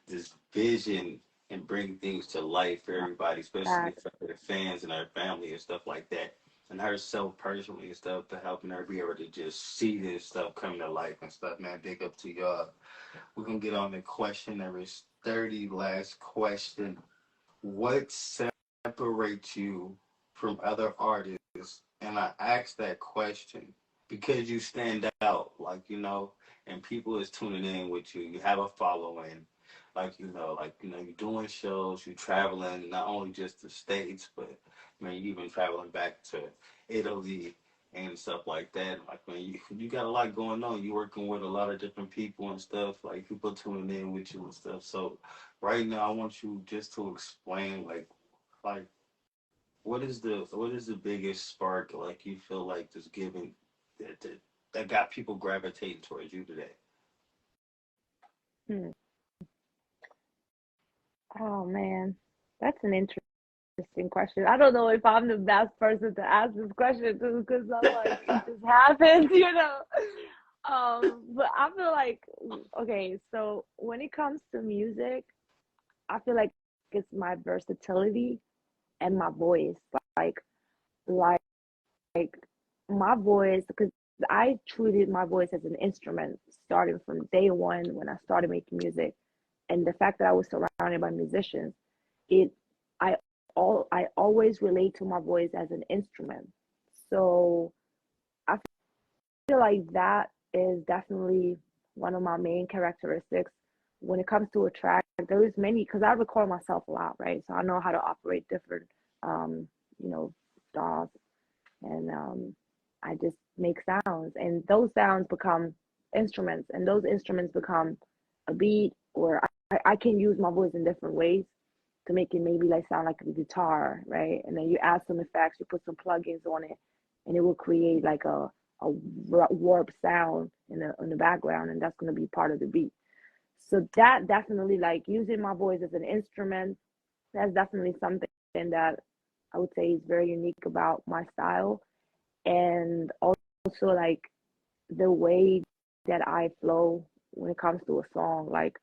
this vision and bring things to life for everybody, especially Facts. for the fans and her family and stuff like that. And herself personally and stuff to helping her be able to just see this stuff coming to life and stuff, man. Big up to y'all. We're gonna get on the question number 30, last question. What separates you from other artists? And I ask that question because you stand out, and people is tuning in with you. You have a following, you're doing shows, you're traveling not only just the states, but man, you even traveling back to Italy and stuff like that. Like man, you got a lot going on. You working with a lot of different people and stuff. Like people tuning in with you and stuff. So right now, I want you just to explain like what is the biggest spark like you feel like just giving that got people gravitating towards you today? Hmm. Oh man, that's an interesting question. I don't know if I'm the best person to ask this question to, because I'm like, it just happens, But I feel like, okay, so when it comes to music, I feel like it's my versatility and my voice. Like, like my voice, because I treated my voice as an instrument starting from day one when I started making music, and the fact that I was surrounded by musicians, it I I always relate to my voice as an instrument. So I feel like that is definitely one of my main characteristics when it comes to a track. There is many, because I record myself a lot, right? So I know how to operate different um, you know, DAWs, and I just make sounds, and those sounds become instruments, and those instruments become a beat, or I can use my voice in different ways to make it maybe like sound like a guitar, right? And then you add some effects, you put some plugins on it, and it will create like a warp sound in the background, and that's going to be part of the beat. So that definitely, like, using my voice as an instrument, that's definitely something that I would say is very unique about my style. And also like the way that I flow when it comes to a song. Like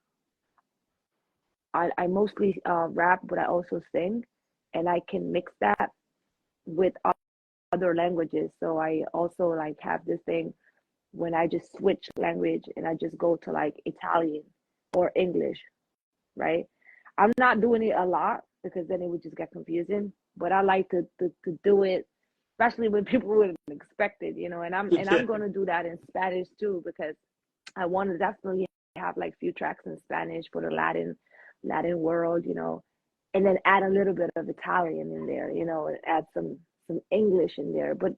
I mostly rap, but I also sing, and I can mix that with other languages. So I also like have this thing when I just switch language and I just go to like Italian or English, right? I'm not doing it a lot because then it would just get confusing. But I like to do it, especially when people wouldn't expect it, and I'm gonna do that in Spanish too, because I want to definitely have like few tracks in Spanish for the Latin world, and then add a little bit of Italian in there, and add some English in there. But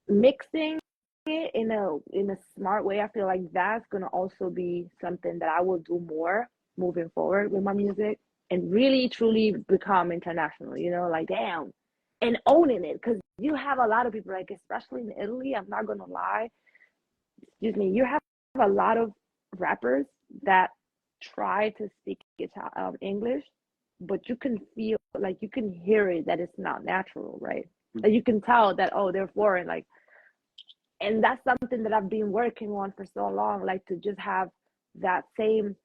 mixing it in a smart way, I feel like that's gonna also be something that I will do more moving forward with my music, and really truly become international, like damn, and owning it, because you have a lot of people, like especially in Italy, I'm not gonna lie, excuse me, you have a lot of rappers that try to speak English, but you can feel, like, you can hear it that it's not natural, right? Like you can tell that, oh, they're foreign, like, and that's something that I've been working on for so long, like to just have that same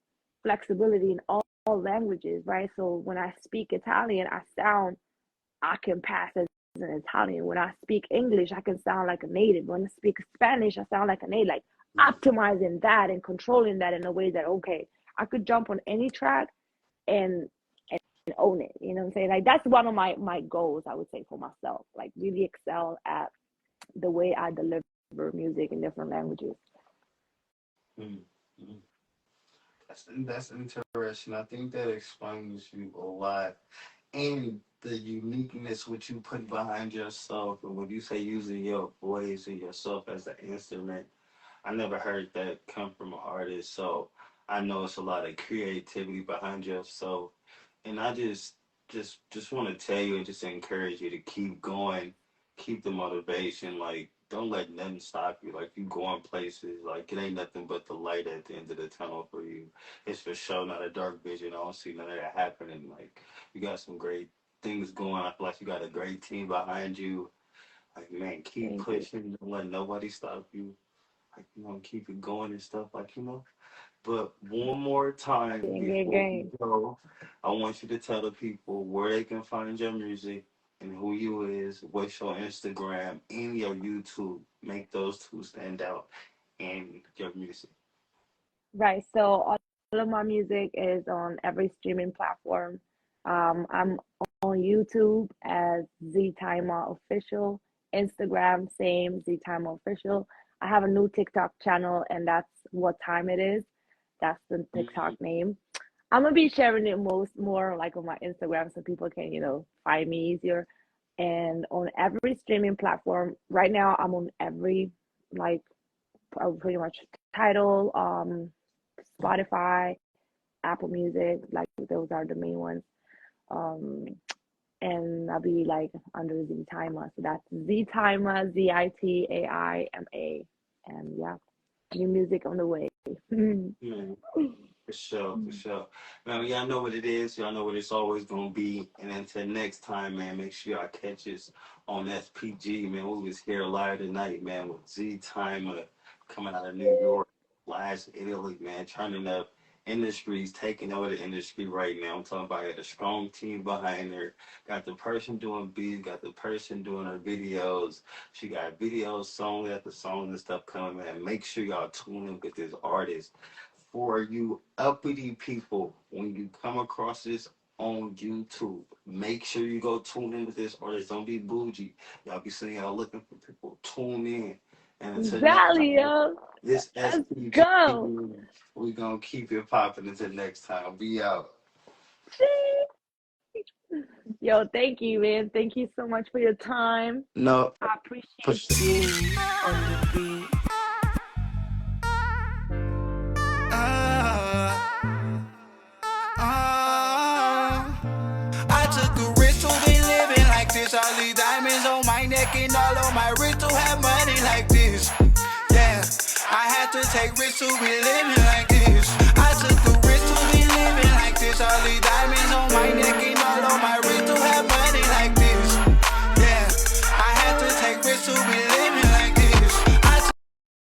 flexibility in all languages, right? So when I speak Italian, I can pass as an Italian. When I speak English, I can sound like a native. When I speak Spanish, I sound like a native. Like optimizing that and controlling that in a way that, okay, I could jump on any track and own it. You know what I'm saying? Like that's one of my goals, I would say, for myself. Like really excel at the way I deliver music in different languages. Mm-hmm. That's interesting. I think that explains you a lot, and the uniqueness what you put behind yourself, and when you say using your voice and yourself as an instrument. I never heard that come from an artist, so I know it's a lot of creativity behind yourself, and I just want to tell you and just encourage you to keep going, keep the motivation. Like, don't let nothing stop you. Like, you going places. Like, it ain't nothing but the light at the end of the tunnel for you. It's for sure not a dark vision. I don't see none of that happening. Like, you got some great things going. I feel like you got a great team behind you. Like, man, keep Thank you. pushing. Don't let nobody stop you. Like, keep it going and stuff, but one more time Gang, gang, before we gang. go, I want you to tell the people where they can find your music and who you is, what's your Instagram and your YouTube. Make those two stand out in your music. Right. So all of my music is on every streaming platform. I'm on YouTube as Z Timer Official, Instagram same Z Timer Official. I have a new TikTok channel, and that's what time it is. That's the TikTok Mhm. name. I'm gonna be sharing it more like on my Instagram so people can, find me easier. And on every streaming platform, right now I'm on every like pretty much Tidal, Spotify, Apple Music, like those are the main ones. Um, and I'll be like under Z Timer. So that's Z Timer, ZITAIMA. And yeah, new music on the way. Man, for sure, for sure. Man, y'all know what it is. Y'all know what it's always gonna be. And until next time, man, make sure y'all catch us on SPG, man. We was here live tonight, man, with Z Timer coming out of New York, last Italy, man, turning up industries, taking over the industry right now. I'm talking about got a strong team behind her. Got the person doing beats, got the person doing her videos. She got videos, songs after songs and stuff coming, man. Make sure y'all tune in with this artist. For you uppity people, when you come across this on YouTube, make sure you go tune in with this artist. Don't be bougie. Y'all be sitting y'all looking for people. Tune in. And until next time, Valio, this let's SPG, go. we gonna keep it popping until next time. Be out. Yo, thank you, man. Thank you so much for your time. No, I for appreciate sure. you on the beat. I took a risk to be living like this. All these diamonds on my neck and all on my wrist to have money like this. Yeah, I had to take risks to be living like this. I took a